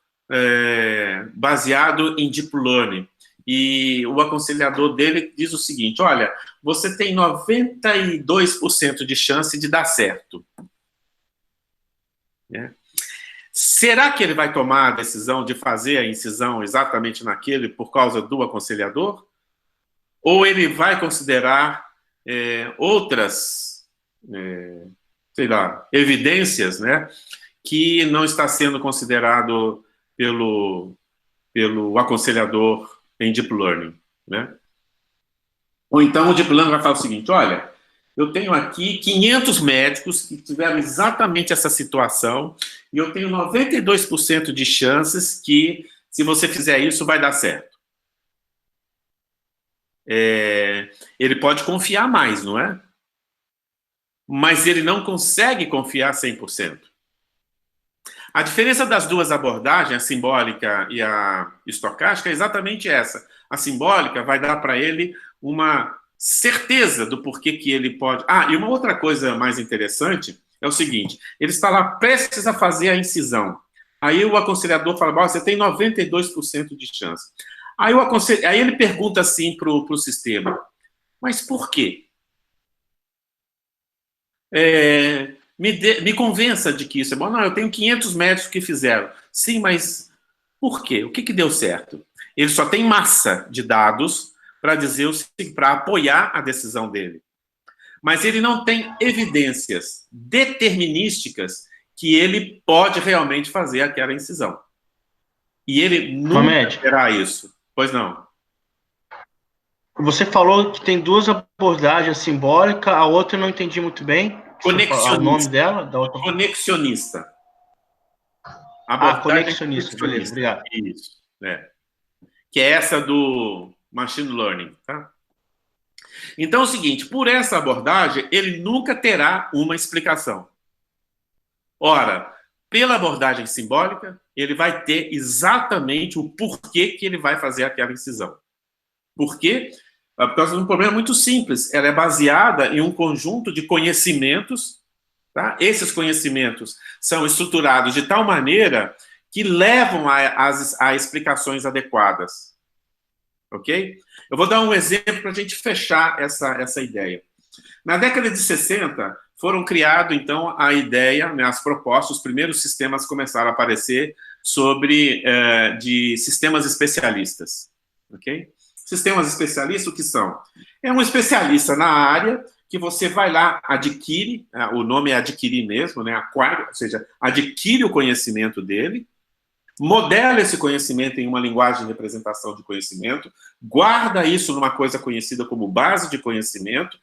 baseado em Deep Learning. E o aconselhador dele diz o seguinte: olha, você tem 92% de chance de dar certo. Será que ele vai tomar a decisão de fazer a incisão exatamente naquele por causa do aconselhador? Ou ele vai considerar outras, sei lá, evidências, né, que não está sendo considerado pelo aconselhador em Deep Learning, né? Ou então o Deep Learning vai falar o seguinte: olha, eu tenho aqui 500 médicos que tiveram exatamente essa situação e eu tenho 92% de chances que, se você fizer isso, vai dar certo. Ele pode confiar mais, não é? Mas ele não consegue confiar 100%. A diferença das duas abordagens, a simbólica e a estocástica, é exatamente essa. A simbólica vai dar para ele uma certeza do porquê que ele pode... e uma outra coisa mais interessante, é o seguinte, ele está lá prestes a fazer a incisão. Aí o aconselhador fala, você tem 92% de chance. Aí ele pergunta assim para o sistema, mas por quê? Me convença de que isso é bom. Não, eu tenho 500 médicos que fizeram. Sim, mas por quê? O que deu certo? Ele só tem massa de dados para dizer para apoiar a decisão dele. Mas ele não tem evidências determinísticas que ele pode realmente fazer aquela incisão. E ele nunca terá isso. Pois não. Você falou que tem duas abordagens, simbólica, a outra eu não entendi muito bem. Conexionista. O nome dela? Da outra... Conexionista. Conexionista, beleza, obrigado. Isso, que é essa do machine learning, tá? Então é o seguinte, por essa abordagem, ele nunca terá uma explicação. Ora, pela abordagem simbólica, ele vai ter exatamente o porquê que ele vai fazer aquela incisão. Por quê? Por causa de um problema muito simples. Ela é baseada em um conjunto de conhecimentos, tá? Esses conhecimentos são estruturados de tal maneira que levam a explicações adequadas. Ok? Eu vou dar um exemplo para a gente fechar essa ideia. Na década de 60, foram criados, então, a ideia, né, as propostas, os primeiros sistemas começaram a aparecer de sistemas especialistas. Ok? Sistemas especialistas, o que são? É um especialista na área que você vai lá, adquire, o nome é adquirir mesmo, né, acquire, ou seja, adquire o conhecimento dele, modela esse conhecimento em uma linguagem de representação de conhecimento, guarda isso numa coisa conhecida como base de conhecimento.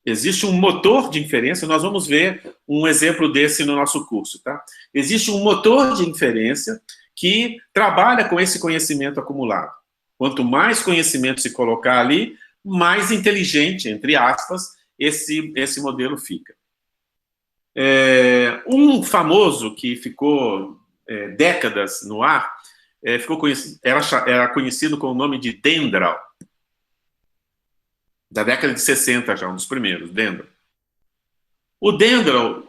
Existe um motor de inferência, nós vamos ver um exemplo desse no nosso curso, tá? Existe um motor de inferência que trabalha com esse conhecimento acumulado. Quanto mais conhecimento se colocar ali, mais inteligente, entre aspas, esse modelo fica. Um famoso que ficou décadas no ar, era conhecido com o nome de Dendral, da década de 60 já, um dos primeiros, Dendral. O Dendral,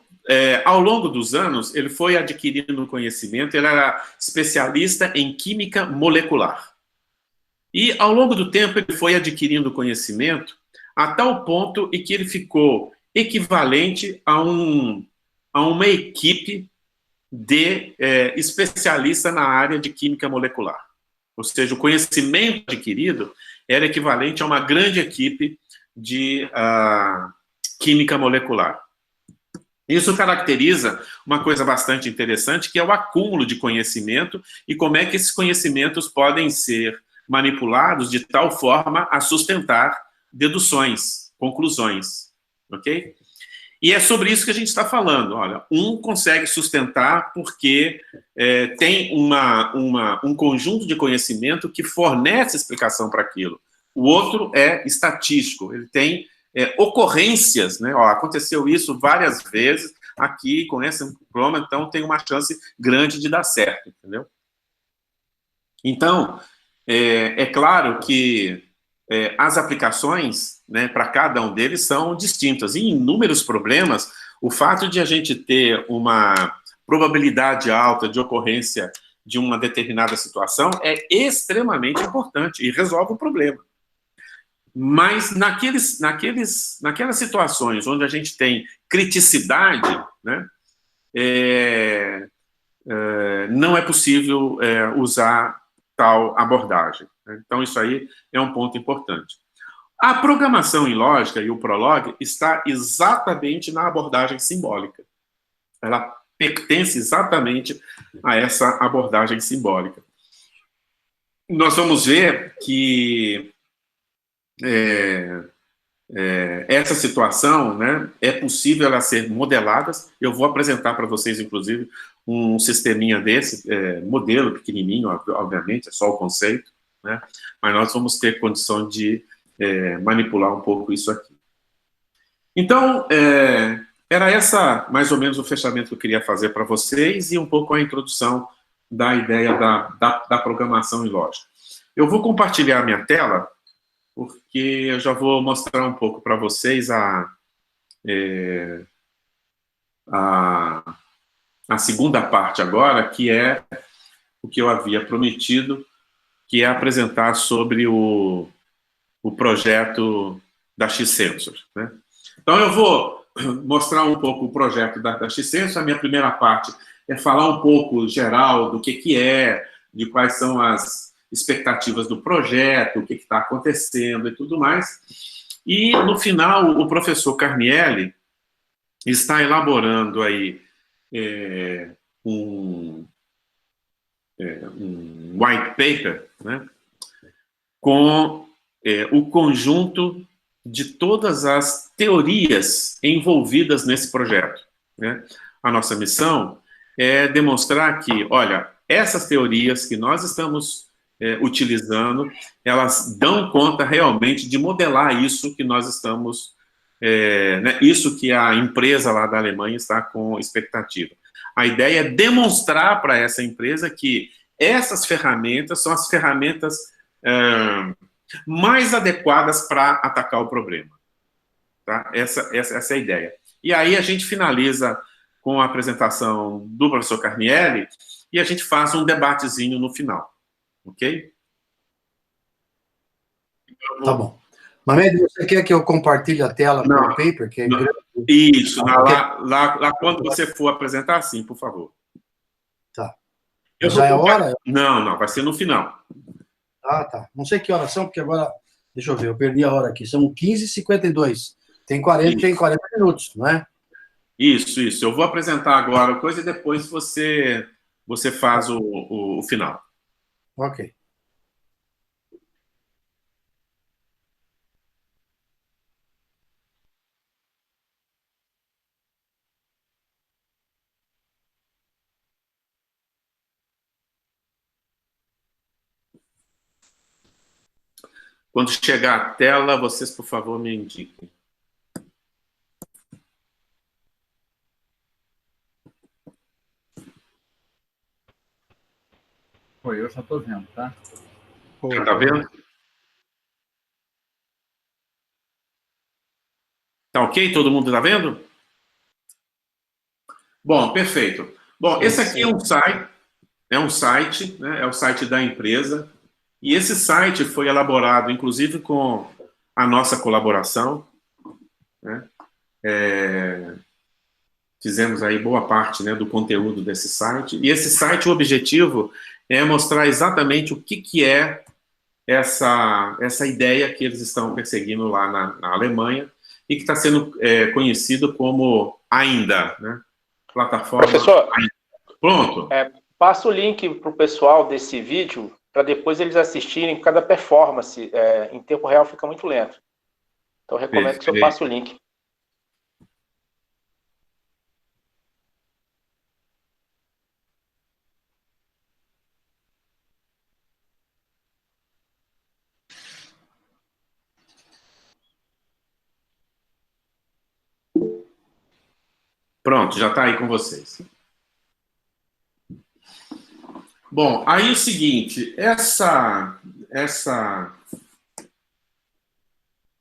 ao longo dos anos, ele foi adquirindo conhecimento, ele era especialista em química molecular. E, ao longo do tempo, ele foi adquirindo conhecimento a tal ponto em que ele ficou equivalente a uma equipe de especialista na área de química molecular. Ou seja, o conhecimento adquirido era equivalente a uma grande equipe de química molecular. Isso caracteriza uma coisa bastante interessante, que é o acúmulo de conhecimento e como é que esses conhecimentos podem ser manipulados de tal forma a sustentar deduções, conclusões, ok? E é sobre isso que a gente está falando. Olha, um consegue sustentar porque tem um conjunto de conhecimento que fornece explicação para aquilo. O outro é estatístico, ele tem ocorrências, né? Ó, aconteceu isso várias vezes aqui com esse problema, então tem uma chance grande de dar certo, entendeu? Então, é claro que as aplicações, né, para cada um deles são distintas. E em inúmeros problemas, o fato de a gente ter uma probabilidade alta de ocorrência de uma determinada situação é extremamente importante e resolve o problema. Mas naquelas situações onde a gente tem criticidade, né, não é possível usar tal abordagem. Então, isso aí é um ponto importante. A programação em lógica e o Prolog está exatamente na abordagem simbólica. Ela pertence exatamente a essa abordagem simbólica. Nós vamos ver que essa situação, né, é possível ela ser modelada. Eu vou apresentar para vocês, inclusive, um sisteminha desse, modelo pequenininho, obviamente, é só o conceito, né, mas nós vamos ter condição de manipular um pouco isso aqui. Então, era essa, mais ou menos, o fechamento que eu queria fazer para vocês e um pouco a introdução da ideia da programação em lógica. Eu vou compartilhar a minha tela, porque eu já vou mostrar um pouco para vocês a segunda parte agora, que é o que eu havia prometido, que é apresentar sobre o projeto da X-Sensor, né? Então, eu vou mostrar um pouco o projeto da X-Sensor. A minha primeira parte é falar um pouco geral do que é, de quais são as expectativas do projeto, o que está acontecendo e tudo mais. E, no final, o professor Carnielli está elaborando aí um white paper, né, com o conjunto de todas as teorias envolvidas nesse projeto, né? A nossa missão é demonstrar que, olha, essas teorias que nós estamos utilizando, elas dão conta realmente de modelar isso que nós estamos, né, isso que a empresa lá da Alemanha está com expectativa. A ideia é demonstrar para essa empresa que essas ferramentas são as ferramentas mais adequadas para atacar o problema. Tá? Essa é a ideia. E aí a gente finaliza com a apresentação do professor Carnielli e a gente faz um debatezinho no final. Ok? Tá bom. Mamed, você quer que eu compartilhe a tela com o paper? Que é isso, lá quando você for apresentar, sim, por favor. Tá. Já é hora? Não, vai ser no final. Ah, tá. Não sei que horas são, porque agora, deixa eu ver, eu perdi a hora aqui. São 15h52. Tem 40 minutos, não é? Isso. Eu vou apresentar agora a coisa e depois você faz o final. Ok. Quando chegar a tela, vocês, por favor, me indiquem. Foi, eu já estou vendo, tá? Já está vendo? Tá ok? Todo mundo está vendo? Bom, perfeito. Bom, esse aqui é um site, né? É o site da empresa. E esse site foi elaborado, inclusive, com a nossa colaboração, né? Fizemos aí boa parte, né, do conteúdo desse site. E esse site, o objetivo é mostrar exatamente o que é essa ideia que eles estão perseguindo lá na Alemanha e que está sendo conhecido como AINDA, né? Plataforma. Professor, AINDA. Pronto. Passa o link para o pessoal desse vídeo para depois eles assistirem cada performance. Em tempo real fica muito lento. Então, eu recomendo que você passe o link. Pronto, já está aí com vocês. Bom, aí o seguinte,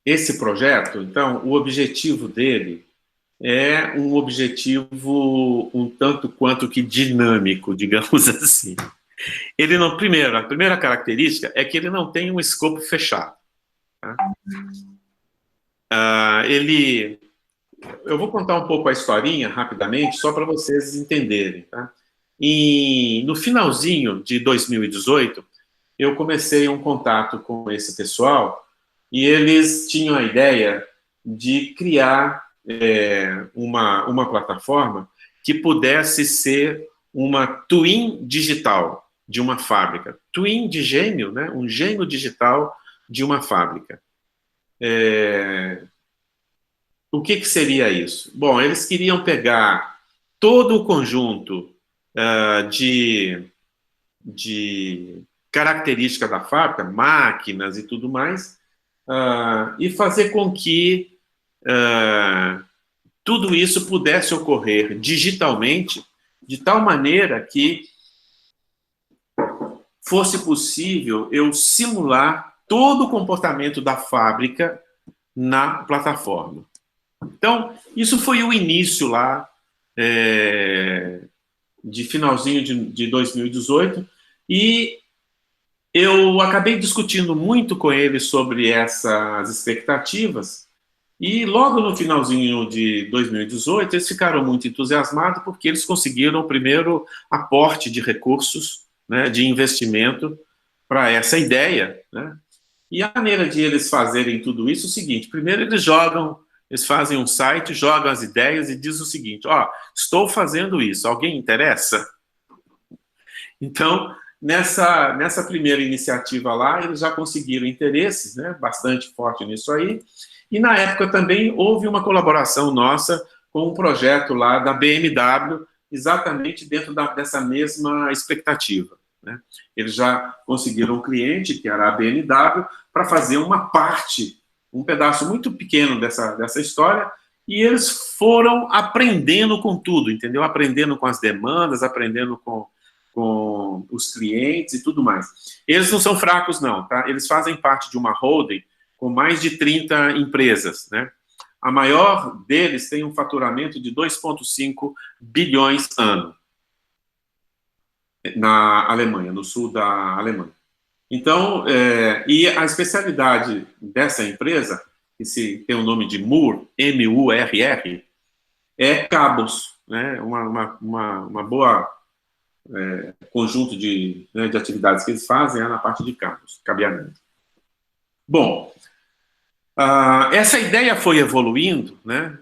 esse projeto, então, o objetivo dele é um objetivo um tanto quanto que dinâmico, digamos assim. Ele não, a primeira característica é que ele não tem um escopo fechado. Tá? Eu vou contar um pouco a historinha, rapidamente, só para vocês entenderem. Tá? No finalzinho de 2018, eu comecei um contato com esse pessoal e eles tinham a ideia de criar uma plataforma que pudesse ser uma twin digital de uma fábrica. Twin de gêmeo, né? Um gêmeo digital de uma fábrica. O que seria isso? Bom, eles queriam pegar todo o conjunto de características da fábrica, máquinas e tudo mais, e fazer com que tudo isso pudesse ocorrer digitalmente, de tal maneira que fosse possível eu simular todo o comportamento da fábrica na plataforma. Então, isso foi o início lá de finalzinho de 2018, e eu acabei discutindo muito com eles sobre essas expectativas, e logo no finalzinho de 2018, eles ficaram muito entusiasmados porque eles conseguiram o primeiro aporte de recursos, né, de investimento para essa ideia, né? E a maneira de eles fazerem tudo isso é o seguinte: primeiro eles fazem um site, jogam as ideias e diz o seguinte: ó, estou fazendo isso, alguém interessa? Então, nessa primeira iniciativa lá, eles já conseguiram interesses, né, bastante forte nisso aí, e na época também houve uma colaboração nossa com um projeto lá da BMW, exatamente dentro dessa mesma expectativa, né? Eles já conseguiram um cliente, que era a BMW, para fazer uma parte, um pedaço muito pequeno dessa história, e eles foram aprendendo com tudo, entendeu? Aprendendo com as demandas, aprendendo com os clientes e tudo mais. Eles não são fracos, não, tá? Eles fazem parte de uma holding com mais de 30 empresas, né? A maior deles tem um faturamento de 2,5 bilhões ano, na Alemanha, no sul da Alemanha. Então, e a especialidade dessa empresa, que tem o nome de MURR, M-U-R-R, é cabos, né? Uma boa conjunto de atividades que eles fazem é na parte de cabos, cabeamento. Bom, essa ideia foi evoluindo, né?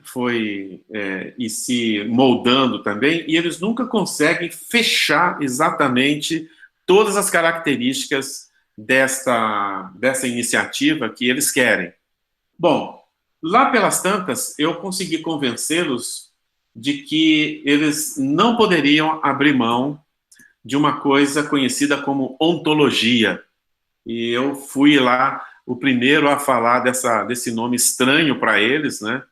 E se moldando também, e eles nunca conseguem fechar exatamente todas as características dessa iniciativa que eles querem. Bom, lá pelas tantas, eu consegui convencê-los de que eles não poderiam abrir mão de uma coisa conhecida como ontologia. E eu fui lá o primeiro a falar desse nome estranho para eles, né?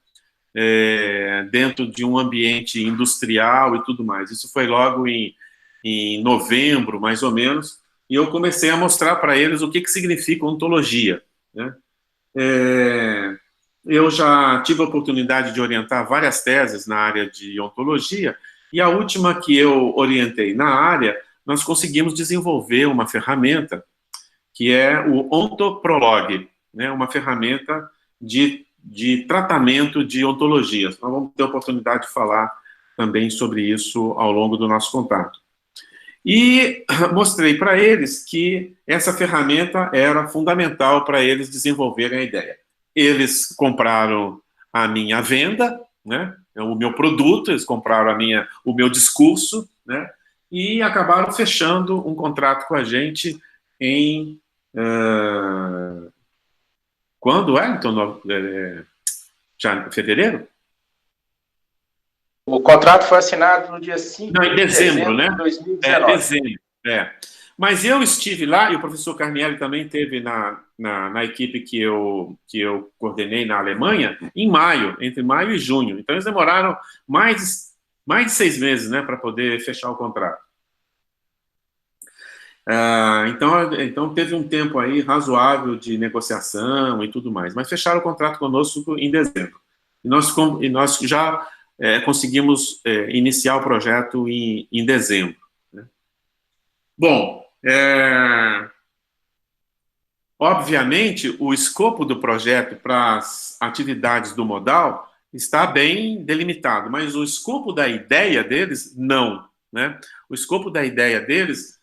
Dentro de um ambiente industrial e tudo mais. Isso foi logo em novembro, mais ou menos, e eu comecei a mostrar para eles o que significa ontologia, né? Eu já tive a oportunidade de orientar várias teses na área de ontologia, e a última que eu orientei na área, nós conseguimos desenvolver uma ferramenta que é o OntoProlog, né, uma ferramenta de tratamento de ontologias. Nós vamos ter a oportunidade de falar também sobre isso ao longo do nosso contato. E mostrei para eles que essa ferramenta era fundamental para eles desenvolverem a ideia. Eles compraram a minha venda, né, o meu produto, eles compraram o meu discurso, né, e acabaram fechando um contrato com a gente em... quando é? Então, fevereiro? O contrato foi assinado no dia 5 Não, em dezembro, né? de 2019. Dezembro, Mas eu estive lá, e o professor Carnielli também esteve na equipe que eu coordenei na Alemanha, em maio, entre maio e junho. Então, eles demoraram mais de 6 meses, né, para poder fechar o contrato. Então, teve um tempo aí razoável de negociação e tudo mais, mas fecharam o contrato conosco em dezembro. E nós já conseguimos iniciar o projeto em dezembro, né? Bom, obviamente, o escopo do projeto para as atividades do modal está bem delimitado, mas o escopo da ideia deles, não, né? O escopo da ideia deles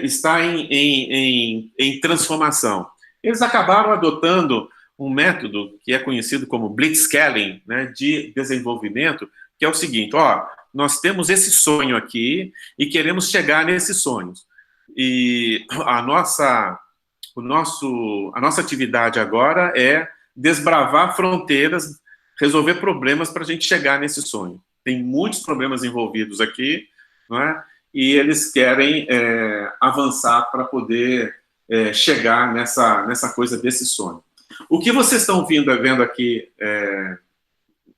está em transformação. Eles acabaram adotando um método que é conhecido como blitzscaling, né, de desenvolvimento, que é o seguinte: nós temos esse sonho aqui e queremos chegar nesses sonhos. E a nossa atividade agora é desbravar fronteiras, resolver problemas para a gente chegar nesse sonho. Tem muitos problemas envolvidos aqui, não é? E eles querem avançar para poder chegar nessa coisa desse sonho. O que vocês estão vendo aqui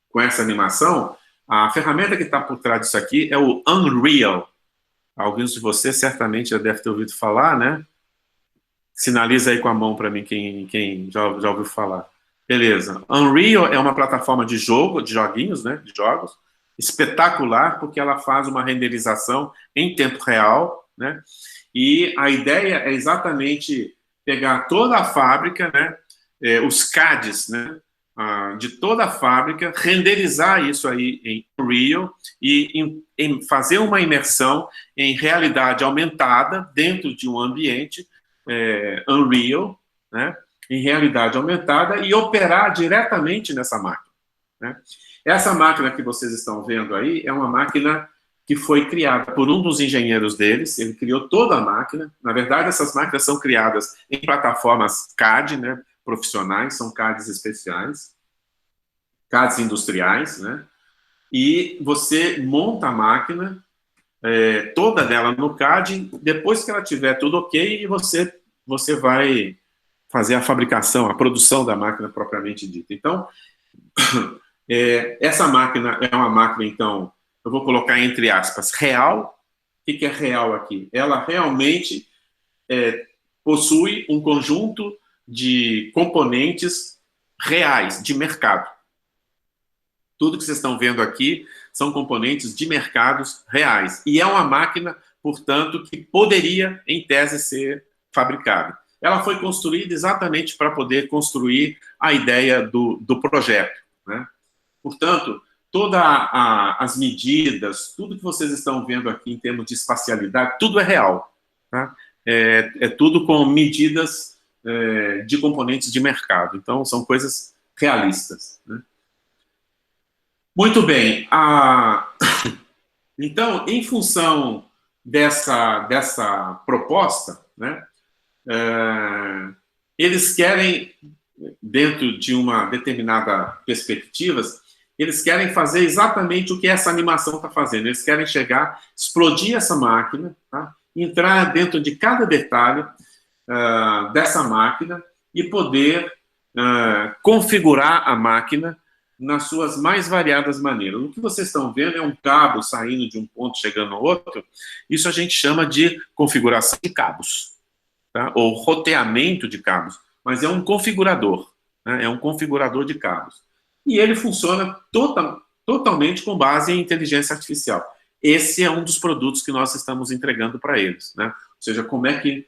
com essa animação, a ferramenta que está por trás disso aqui é o Unreal. Alguns de vocês certamente já devem ter ouvido falar, né? Sinaliza aí com a mão para mim quem já ouviu falar. Beleza. Unreal é uma plataforma de jogo, de joguinhos, né? De jogos. Espetacular, porque ela faz uma renderização em tempo real, né? E a ideia é exatamente pegar toda a fábrica, né? Os CADs, né? De toda a fábrica, renderizar isso aí em Unreal e fazer uma imersão em realidade aumentada dentro de um ambiente Unreal, né? Em realidade aumentada e operar diretamente nessa máquina, né? Essa máquina que vocês estão vendo aí é uma máquina que foi criada por um dos engenheiros deles, ele criou toda a máquina. Na verdade, essas máquinas são criadas em plataformas CAD, né, profissionais, são CADs especiais, CADs industriais, né, e você monta a máquina toda dela no CAD, depois que ela tiver tudo ok, você vai fazer a fabricação, a produção da máquina propriamente dita. Então, essa máquina é uma máquina, então, eu vou colocar entre aspas, real. O que é real aqui? Ela realmente possui um conjunto de componentes reais, de mercado. Tudo que vocês estão vendo aqui são componentes de mercados reais. E é uma máquina, portanto, que poderia, em tese, ser fabricada. Ela foi construída exatamente para poder construir a ideia do projeto, né? Portanto, todas as medidas, tudo que vocês estão vendo aqui em termos de espacialidade, tudo é real, tá? É tudo com medidas de componentes de mercado. Então, são coisas realistas, né? Muito bem. Então, em função dessa proposta, né, eles querem, dentro de uma determinada perspectiva, eles querem fazer exatamente o que essa animação está fazendo. Eles querem chegar, explodir essa máquina, tá? Entrar dentro de cada detalhe dessa máquina e poder configurar a máquina nas suas mais variadas maneiras. O que vocês estão vendo é um cabo saindo de um ponto, chegando no outro. Isso a gente chama de configuração de cabos, tá? Ou roteamento de cabos, mas é um configurador, né? É um configurador de cabos. E ele funciona totalmente com base em inteligência artificial. Esse é um dos produtos que nós estamos entregando para eles, né? Ou seja, como é que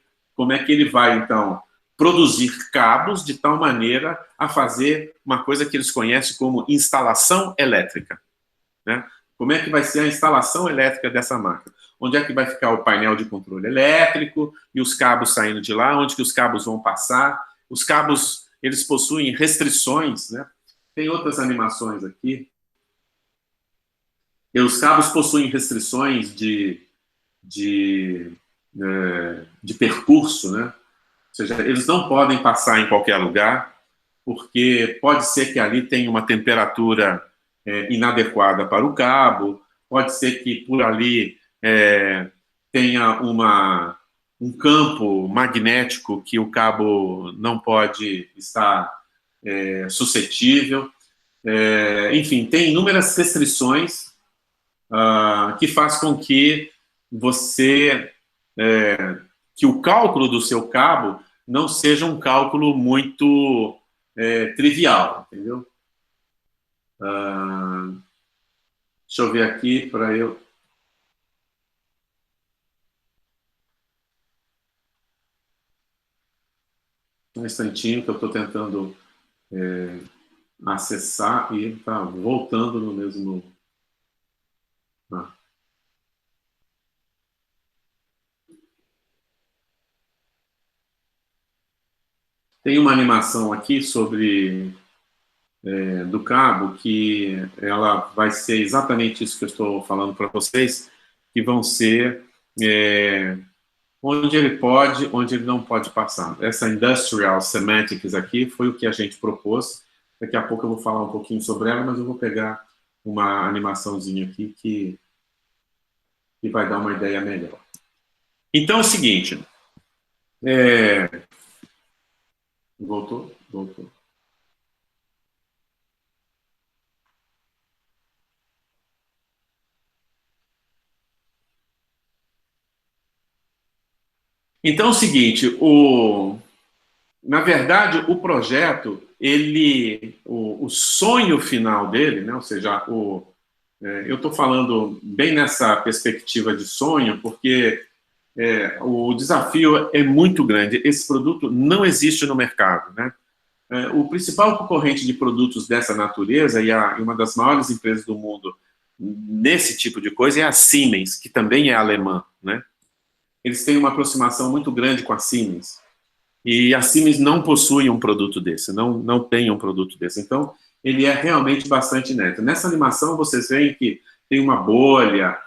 ele vai, então, produzir cabos de tal maneira a fazer uma coisa que eles conhecem como instalação elétrica, né? Como é que vai ser a instalação elétrica dessa máquina? Onde é que vai ficar o painel de controle elétrico e os cabos saindo de lá? Onde que os cabos vão passar? Os cabos, eles possuem restrições, né? Tem outras animações aqui. E os cabos possuem restrições de percurso, né? Ou seja, eles não podem passar em qualquer lugar, porque pode ser que ali tenha uma temperatura inadequada para o cabo, pode ser que por ali tenha um campo magnético que o cabo não pode estar suscetível. Enfim, tem inúmeras restrições que faz com que que o cálculo do seu cabo não seja um cálculo muito trivial, entendeu? Deixa eu ver aqui para eu... Um instantinho que eu estou tentando acessar e está voltando no mesmo... Tem uma animação aqui sobre do cabo que ela vai ser exatamente isso que eu estou falando para vocês, que vão ser onde ele pode, onde ele não pode passar. Essa Industrial Semantics aqui foi o que a gente propôs. Daqui a pouco eu vou falar um pouquinho sobre ela, mas eu vou pegar uma animaçãozinha aqui que vai dar uma ideia melhor. Então é o seguinte... Voltou? Voltou. Então é o seguinte, na verdade, o projeto o sonho final dele, né, ou seja, eu estou falando bem nessa perspectiva de sonho, porque o desafio é muito grande. Esse produto não existe no mercado, né? O principal concorrente de produtos dessa natureza, e uma das maiores empresas do mundo nesse tipo de coisa, é a Siemens, que também é alemã, né? Eles têm uma aproximação muito grande com a Siemens. E a Siemens não possui um produto desse, não tem um produto desse. Então, ele é realmente bastante inédito. Nessa animação, vocês veem que tem uma bolha,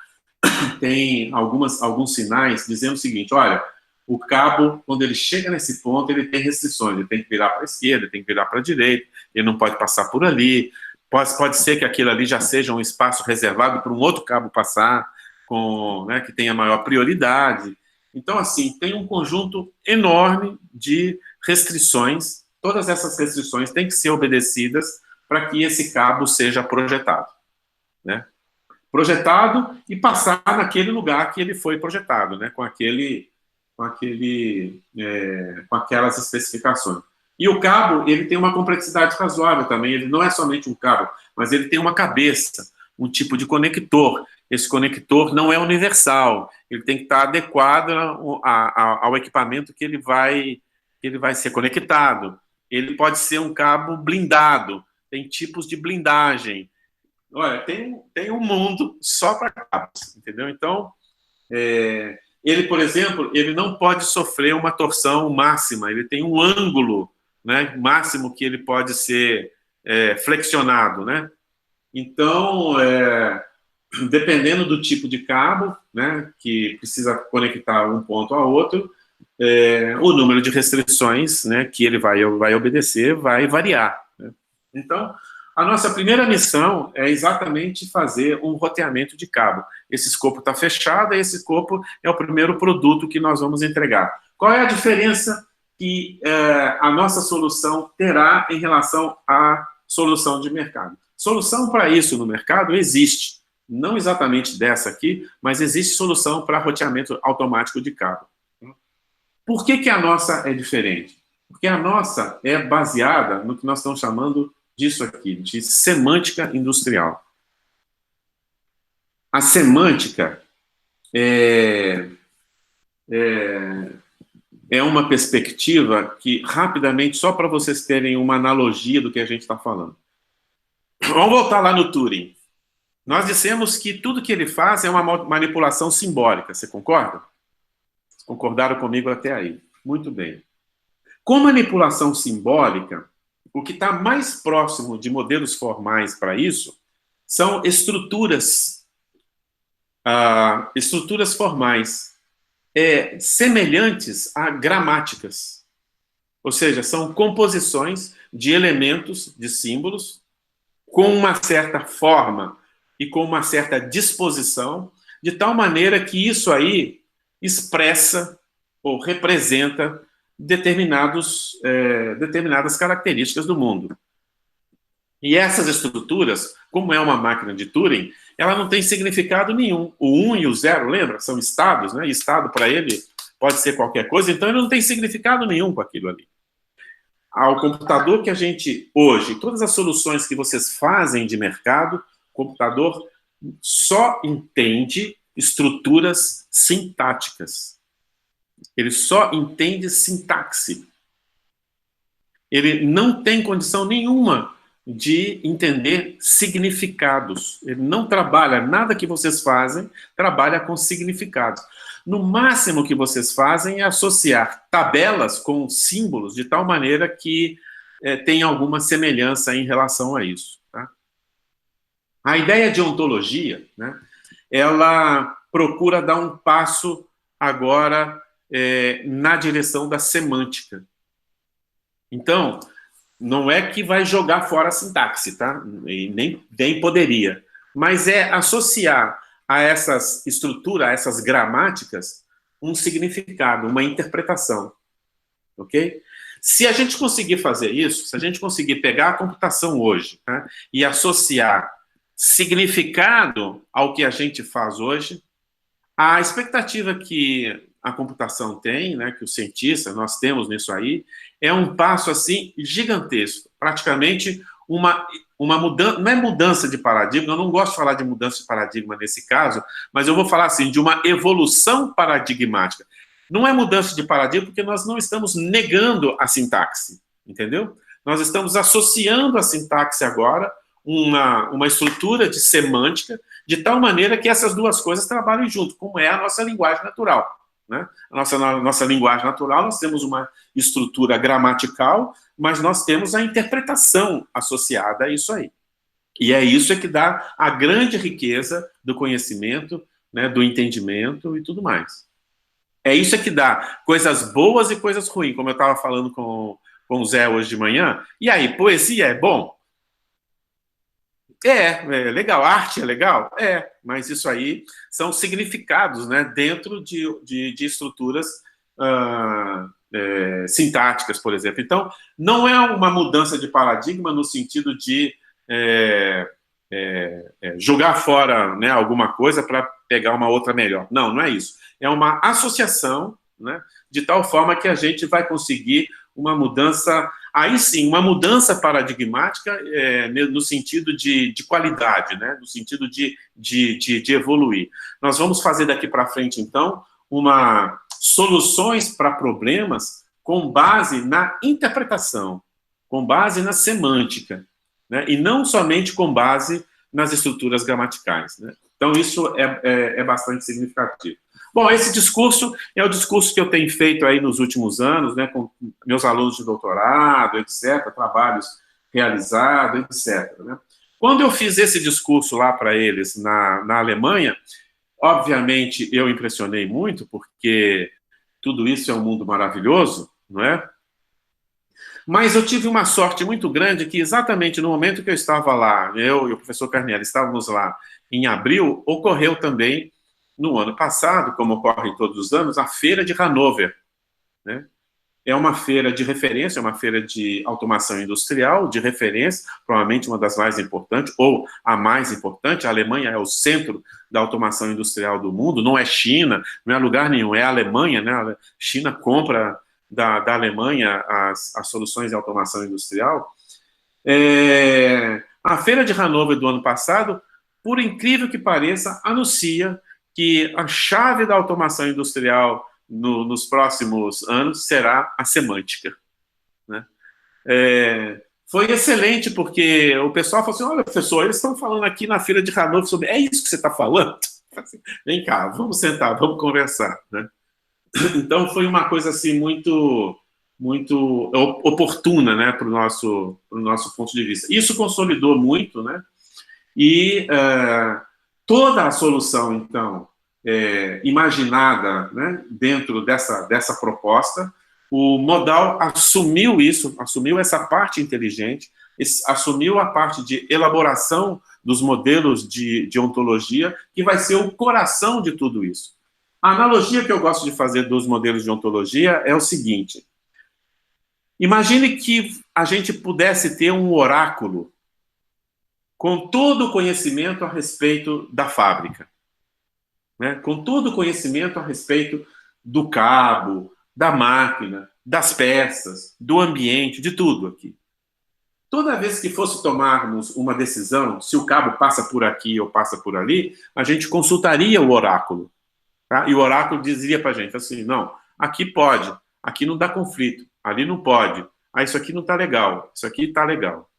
tem alguns sinais dizendo o seguinte: olha, o cabo, quando ele chega nesse ponto, ele tem restrições, ele tem que virar para a esquerda, ele tem que virar para a direita, ele não pode passar por ali, pode ser que aquilo ali já seja um espaço reservado para um outro cabo passar, né, que tenha maior prioridade. Então, assim, tem um conjunto enorme de restrições, todas essas restrições têm que ser obedecidas para que esse cabo seja projetado, né? Projetado e passar naquele lugar que ele foi projetado, né? Com aquelas especificações. E o cabo, ele tem uma complexidade razoável também, ele não é somente um cabo, mas ele tem uma cabeça, um tipo de conector. Esse conector não é universal, ele tem que estar adequado ao equipamento que ele vai ser conectado. Ele pode ser um cabo blindado, tem tipos de blindagem. Olha, tem um mundo só para cabos, entendeu? Então, ele, por exemplo, ele não pode sofrer uma torção máxima, ele tem um ângulo, né, máximo que ele pode ser flexionado, né? Então, dependendo do tipo de cabo, né, que precisa conectar um ponto a outro, o número de restrições, né, que ele vai obedecer vai variar, né? Então, a nossa primeira missão é exatamente fazer um roteamento de cabo. Esse escopo está fechado, e esse escopo é o primeiro produto que nós vamos entregar. Qual é a diferença que a nossa solução terá em relação à solução de mercado? Solução para isso no mercado existe. Não exatamente dessa aqui, mas existe solução para roteamento automático de cabo. Por que a nossa é diferente? Porque a nossa é baseada no que nós estamos chamando disso aqui, de semântica industrial. A semântica é uma perspectiva que, rapidamente, só para vocês terem uma analogia do que a gente está falando. Vamos voltar lá no Turing. Nós dissemos que tudo que ele faz é uma manipulação simbólica, você concorda? Concordaram comigo até aí? Muito bem. Com manipulação simbólica, o que está mais próximo de modelos formais para isso são estruturas formais semelhantes a gramáticas. Ou seja, são composições de elementos, de símbolos, com uma certa forma e com uma certa disposição, de tal maneira que isso aí expressa ou representa determinadas características do mundo. E essas estruturas, como é uma máquina de Turing, ela não tem significado nenhum. O 1 e o 0, lembra? São estados, né? E estado para ele pode ser qualquer coisa, então ele não tem significado nenhum com aquilo ali. Ao computador que a gente, hoje, todas as soluções que vocês fazem de mercado, o computador só entende estruturas sintáticas. Ele só entende sintaxe. Ele não tem condição nenhuma de entender significados. Ele não trabalha, nada que vocês fazem, trabalha com significados. No máximo que vocês fazem é associar tabelas com símbolos de tal maneira que tem alguma semelhança em relação a isso. Tá? A ideia de ontologia, né, ela procura dar um passo agora na direção da semântica. Então, não é que vai jogar fora a sintaxe, tá? E nem poderia. Mas é associar a essas estruturas, a essas gramáticas, um significado, uma interpretação. Ok? Se a gente conseguir fazer isso, se a gente conseguir pegar a computação hoje, tá, e associar significado ao que a gente faz hoje, A expectativa que a computação tem, né, que os cientistas, nós temos nisso aí, é um passo, assim, gigantesco. Praticamente uma mudança, não é mudança de paradigma, eu não gosto de falar de mudança de paradigma nesse caso, mas eu vou falar, assim, de uma evolução paradigmática. Não é mudança de paradigma porque nós não estamos negando a sintaxe, entendeu? Nós estamos associando a sintaxe agora uma estrutura de semântica de tal maneira que essas duas coisas trabalhem junto, como é a nossa linguagem natural. Né? A nossa linguagem natural, nós temos uma estrutura gramatical, mas nós temos a interpretação associada a isso aí. E é isso que dá a grande riqueza do conhecimento, né, do entendimento e tudo mais. É isso que dá coisas boas e coisas ruins, como eu estava falando com o Zé hoje de manhã. E aí, poesia é bom? É legal. Arte é legal? Mas isso aí são significados, né, dentro de estruturas sintáticas, por exemplo. Então, não é uma mudança de paradigma no sentido de jogar fora, né, alguma coisa para pegar uma outra melhor. Não, não é isso. É uma associação, né, de tal forma que a gente vai conseguir uma mudança, aí sim, uma mudança paradigmática no sentido de qualidade, né, no sentido de evoluir. Nós vamos fazer daqui para frente, então, soluções para problemas com base na interpretação, com base na semântica, né, e não somente com base nas estruturas gramaticais. Né? Então, isso é bastante significativo. Bom, esse discurso é o discurso que eu tenho feito aí nos últimos anos, né, com meus alunos de doutorado, etc., trabalhos realizados, etc. Né? Quando eu fiz esse discurso lá para eles na Alemanha, obviamente eu impressionei muito, porque tudo isso é um mundo maravilhoso, não é? Mas eu tive uma sorte muito grande que exatamente no momento que eu estava lá, eu e o professor Carnielli estávamos lá em abril, ocorreu também, no ano passado, como ocorre todos os anos, a Feira de Hannover. Né? É uma feira de referência, é uma feira de automação industrial, de referência, provavelmente uma das mais importantes, ou a mais importante. A Alemanha é o centro da automação industrial do mundo, não é China, não é lugar nenhum, é a Alemanha, né? A China compra da Alemanha as soluções de automação industrial. A Feira de Hannover do ano passado, por incrível que pareça, anuncia que a chave da automação industrial nos próximos anos será a semântica. Né? Foi excelente, porque o pessoal falou assim, olha, professor, eles estão falando aqui na Feira de Hannover sobre... É isso que você está falando? Vem cá, vamos sentar, vamos conversar. Né? Então, foi uma coisa assim muito oportuna, né, para o nosso ponto de vista. Isso consolidou muito, né? E toda a solução, então, imaginada, né, dentro dessa proposta, o Modal assumiu isso, assumiu essa parte inteligente, assumiu a parte de elaboração dos modelos de ontologia, que vai ser o coração de tudo isso. A analogia que eu gosto de fazer dos modelos de ontologia é o seguinte: imagine que a gente pudesse ter um oráculo com todo o conhecimento a respeito da fábrica, né? Com todo o conhecimento a respeito do cabo, da máquina, das peças, do ambiente, de tudo aqui. Toda vez que fosse tomarmos uma decisão, se o cabo passa por aqui ou passa por ali, a gente consultaria o oráculo. Tá? E o oráculo dizia para a gente assim, não, aqui pode, aqui não dá conflito, ali não pode, isso aqui não está legal, isso aqui está legal.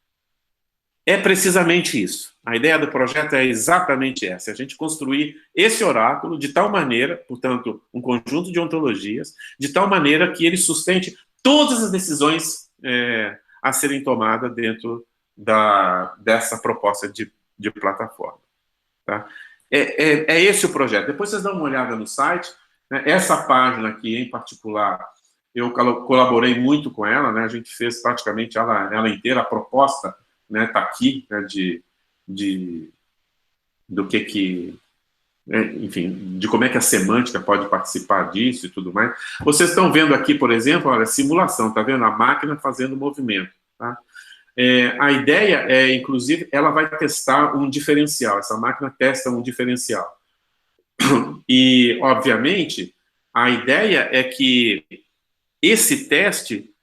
É precisamente isso. A ideia do projeto é exatamente essa, a gente construir esse oráculo de tal maneira, portanto, um conjunto de ontologias, de tal maneira que ele sustente todas as decisões a serem tomadas dentro dessa proposta de plataforma. Tá? É esse o projeto. Depois vocês dão uma olhada no site. Né? Essa página aqui, em particular, eu colaborei muito com ela, né? A gente fez praticamente ela inteira, a proposta, né, tá aqui, né, do que enfim, de como é que a semântica pode participar disso e tudo mais. Vocês estão vendo aqui, por exemplo, olha, simulação, tá vendo? A máquina fazendo movimento, tá? A ideia inclusive, ela vai testar um diferencial, essa máquina testa um diferencial. E, obviamente, a ideia é que esse teste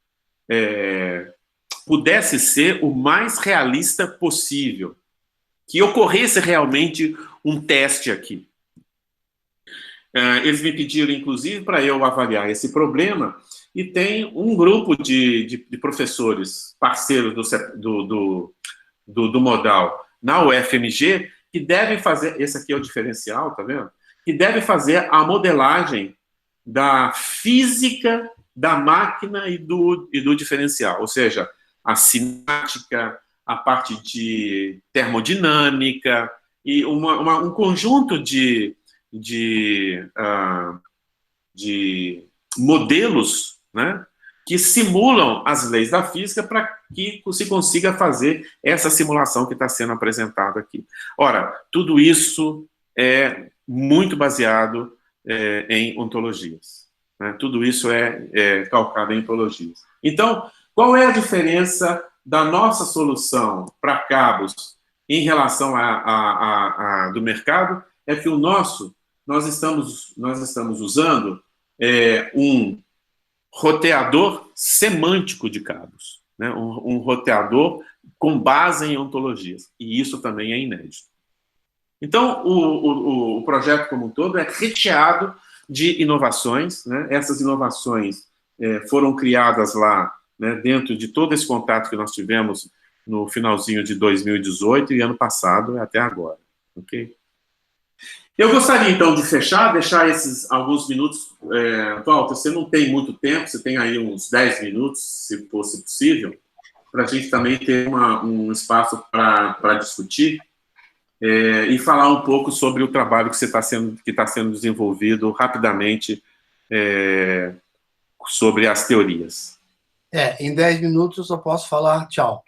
pudesse ser o mais realista possível, que ocorresse realmente um teste aqui. Eles me pediram, inclusive, para eu avaliar esse problema, e tem um grupo de professores parceiros do modal na UFMG que devem fazer, esse aqui é o diferencial, tá vendo? Que deve fazer a modelagem da física da máquina e do diferencial, ou seja, a cinética, a parte de termodinâmica e um conjunto de modelos, né, que simulam as leis da física para que se consiga fazer essa simulação que está sendo apresentada aqui. Ora, tudo isso é muito baseado em ontologias, né? Tudo isso é calcado em ontologias. Então, qual é a diferença da nossa solução para cabos em relação do mercado? É que o nosso, nós estamos usando um roteador semântico de cabos, né? Um roteador com base em ontologias, e isso também é inédito. Então, o projeto como um todo é recheado de inovações, né? Essas inovações foram criadas lá, né, dentro de todo esse contato que nós tivemos no finalzinho de 2018 e ano passado até agora, ok? Eu gostaria, então, de deixar esses alguns minutos. Walter, você não tem muito tempo, você tem aí uns 10 minutos, se fosse possível, para a gente também ter um espaço para discutir e falar um pouco sobre o trabalho que está sendo desenvolvido rapidamente sobre as teorias. Em 10 minutos eu só posso falar tchau.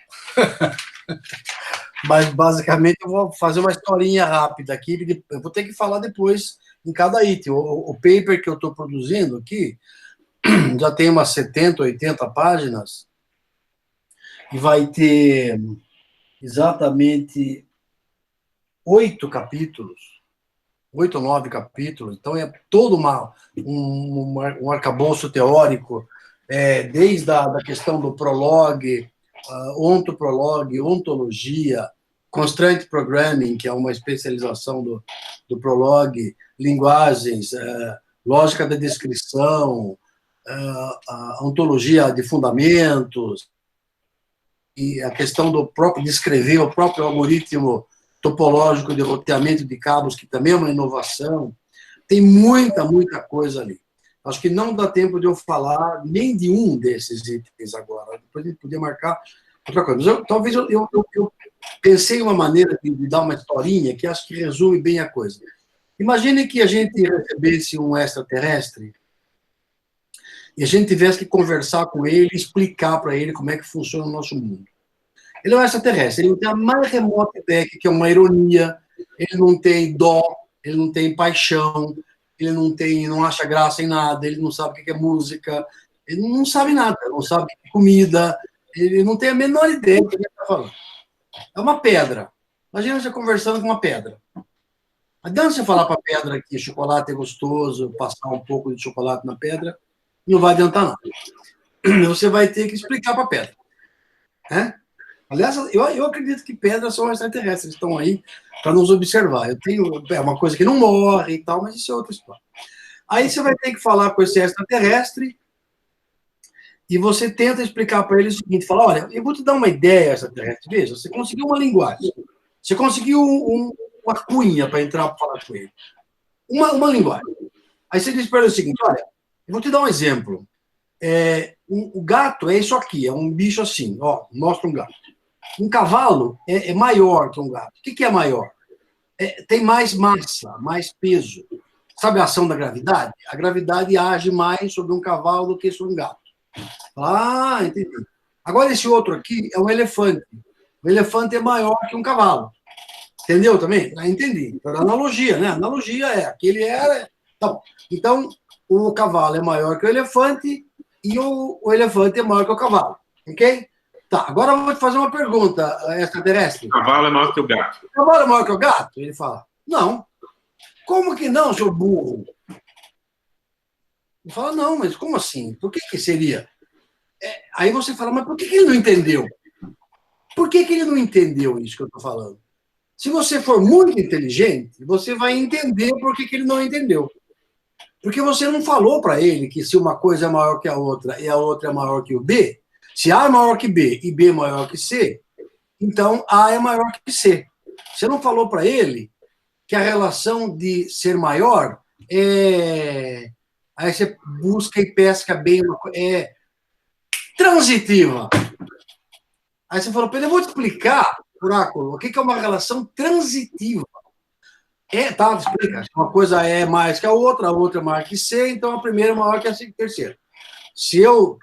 Mas, basicamente, eu vou fazer uma historinha rápida aqui, eu vou ter que falar depois em cada item. O paper que eu estou produzindo aqui já tem umas 70, 80 páginas e vai ter exatamente 8 capítulos, 8 ou 9 capítulos, então é todo um arcabouço teórico, desde a questão do prologue, ontoprologue, ontologia, constraint programming, que é uma especialização do prologue, linguagens, lógica da descrição, a ontologia de fundamentos, e a questão do próprio descrever o próprio algoritmo topológico de roteamento de cabos, que também é uma inovação. Tem muita coisa ali. Acho que não dá tempo de eu falar nem de um desses itens agora. Depois a gente podia marcar outra coisa. Mas talvez eu pensei em uma maneira de dar uma historinha que acho que resume bem a coisa. Imagine que a gente recebesse um extraterrestre e a gente tivesse que conversar com ele e explicar para ele como é que funciona o nosso mundo. Ele é um extraterrestre, ele não tem a mais remota ideia que é uma ironia, ele não tem dó, ele não tem paixão, ele não acha graça em nada, ele não sabe o que é música, ele não sabe nada, não sabe o que é comida, ele não tem a menor ideia do que ele está falando. É uma pedra. Imagina você conversando com uma pedra. Adianta você falar para a pedra que chocolate é gostoso, passar um pouco de chocolate na pedra, não vai adiantar nada. Você vai ter que explicar para a pedra. Aliás, eu acredito que pedras são extraterrestres, estão aí para nos observar. Eu tenho uma coisa que não morre e tal, mas isso é outra história. Aí você vai ter que falar com esse extraterrestre e você tenta explicar para ele o seguinte, fala, olha, eu vou te dar uma ideia, extraterrestre, veja, você conseguiu uma linguagem, você conseguiu uma cunha para entrar para falar com ele, uma linguagem. Aí você diz para ele o seguinte, olha, eu vou te dar um exemplo. O gato é isso aqui, é um bicho assim, ó, mostra um gato. Um cavalo é maior que um gato. O que é maior? Tem mais massa, mais peso. Sabe a ação da gravidade? A gravidade age mais sobre um cavalo do que sobre um gato. Ah, entendi. Agora, esse outro aqui é um elefante. O elefante é maior que um cavalo. Entendeu também? Entendi. Por analogia, né? Analogia aquele era... Então, o cavalo é maior que o elefante e o elefante é maior que o cavalo. Ok? Tá, agora eu vou te fazer uma pergunta, extraterrestre. O cavalo é maior que o gato. O cavalo é maior que o gato? Ele fala, não. Como que não, seu burro? Ele fala, não, mas como assim? Por que seria? Aí você fala, mas por que ele não entendeu? Por que ele não entendeu isso que eu estou falando? Se você for muito inteligente, você vai entender por que ele não entendeu. Porque você não falou para ele que se uma coisa é maior que a outra e a outra é maior que o B, se A é maior que B e B é maior que C, então A é maior que C. Você não falou para ele que a relação de ser maior é... Aí você busca e pesca bem, é transitiva. Aí você falou para ele, eu vou te explicar, Oráculo, o que é uma relação transitiva. Tá, explica. Uma coisa é mais que a outra é maior que C, então a primeira é maior que a terceira. Se eu...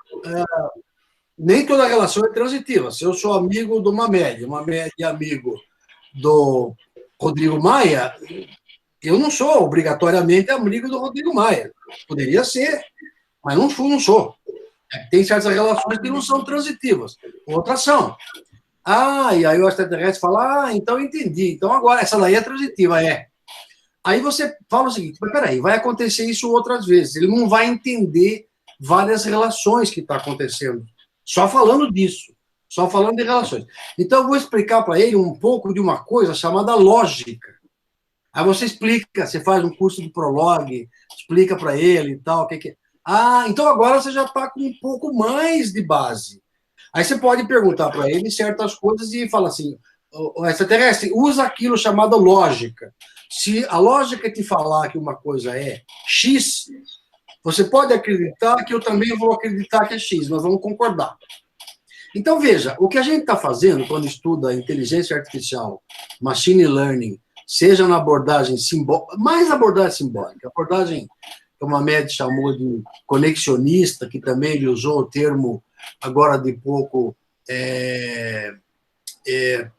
nem toda relação é transitiva. Se eu sou amigo de uma média amigo do Rodrigo Maia, eu não sou obrigatoriamente amigo do Rodrigo Maia. Poderia ser, mas não sou. Tem certas relações que não são transitivas, outras são. E aí o extraterrestre fala, então eu entendi. Então agora, essa daí é transitiva, é. Aí você fala o seguinte, mas peraí, vai acontecer isso outras vezes. Ele não vai entender várias relações que está acontecendo. Só falando disso. Só falando de relações. Então eu vou explicar para ele um pouco de uma coisa chamada lógica. Aí você explica, você faz um curso de Prolog, explica para ele e tal, o que é. Então agora você já está com um pouco mais de base. Aí você pode perguntar para ele certas coisas e falar assim, o extraterrestre, usa aquilo chamado lógica. Se a lógica te falar que uma coisa é X, você pode acreditar que eu também vou acreditar que é X, nós vamos concordar. Então, veja, o que a gente está fazendo quando estuda inteligência artificial, machine learning, seja na abordagem simbólica, mais abordagem simbólica, abordagem que uma média chamou de conexionista, que também ele usou o termo, agora de pouco,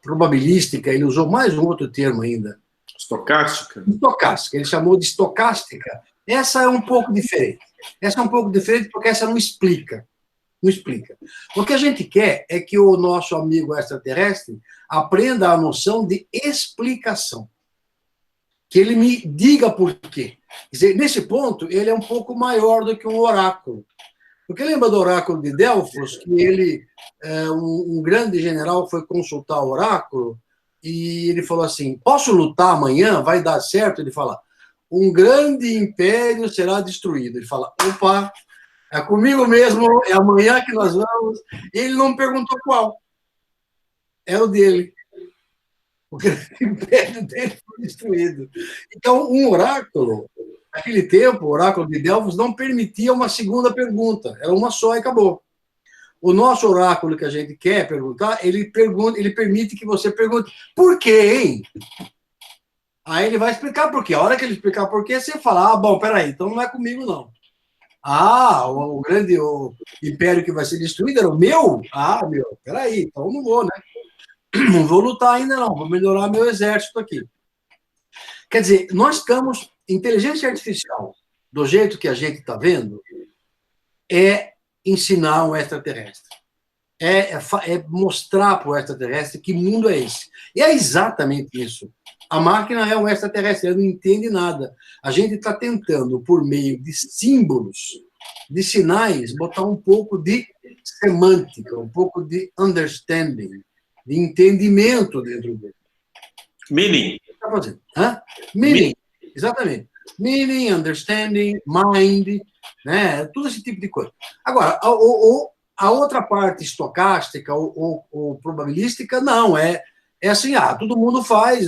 probabilística, ele usou mais um outro termo ainda. Estocástica? Estocástica, ele chamou de estocástica. Essa é um pouco diferente. Essa é um pouco diferente porque essa não explica. Não explica. O que a gente quer é que o nosso amigo extraterrestre aprenda a noção de explicação. Que ele me diga por quê. Quer dizer, nesse ponto, ele é um pouco maior do que um oráculo. Porque lembra do oráculo de Delfos, que ele, um grande general foi consultar o oráculo e ele falou assim, posso lutar amanhã? Vai dar certo? Ele fala, um grande império será destruído. Ele fala, opa, é comigo mesmo, é amanhã que nós vamos. Ele não perguntou qual. Era o dele. O grande império dele foi destruído. Então, um oráculo, naquele tempo, o oráculo de Delfos não permitia uma segunda pergunta. Era uma só e acabou. O nosso oráculo que a gente quer perguntar, ele permite que você pergunte por quê, hein? Aí ele vai explicar por quê. A hora que ele explicar por quê, você fala, bom, peraí, então não é comigo, não. O grande império que vai ser destruído era o meu? Meu, peraí, então não vou, né? Não vou lutar ainda, não. Vou melhorar meu exército aqui. Quer dizer, nós estamos... Inteligência artificial, do jeito que a gente está vendo, é ensinar um extraterrestre. É mostrar para o extraterrestre que mundo é esse. E é exatamente isso. A máquina é um extraterrestre, ela não entende nada. A gente está tentando, por meio de símbolos, de sinais, botar um pouco de semântica, um pouco de understanding, de entendimento dentro dele. Meaning. O que está fazendo? Meaning. Exatamente. Meaning, understanding, mind, né? Tudo esse tipo de coisa. Agora, a outra parte estocástica ou probabilística, não, é assim, todo mundo faz,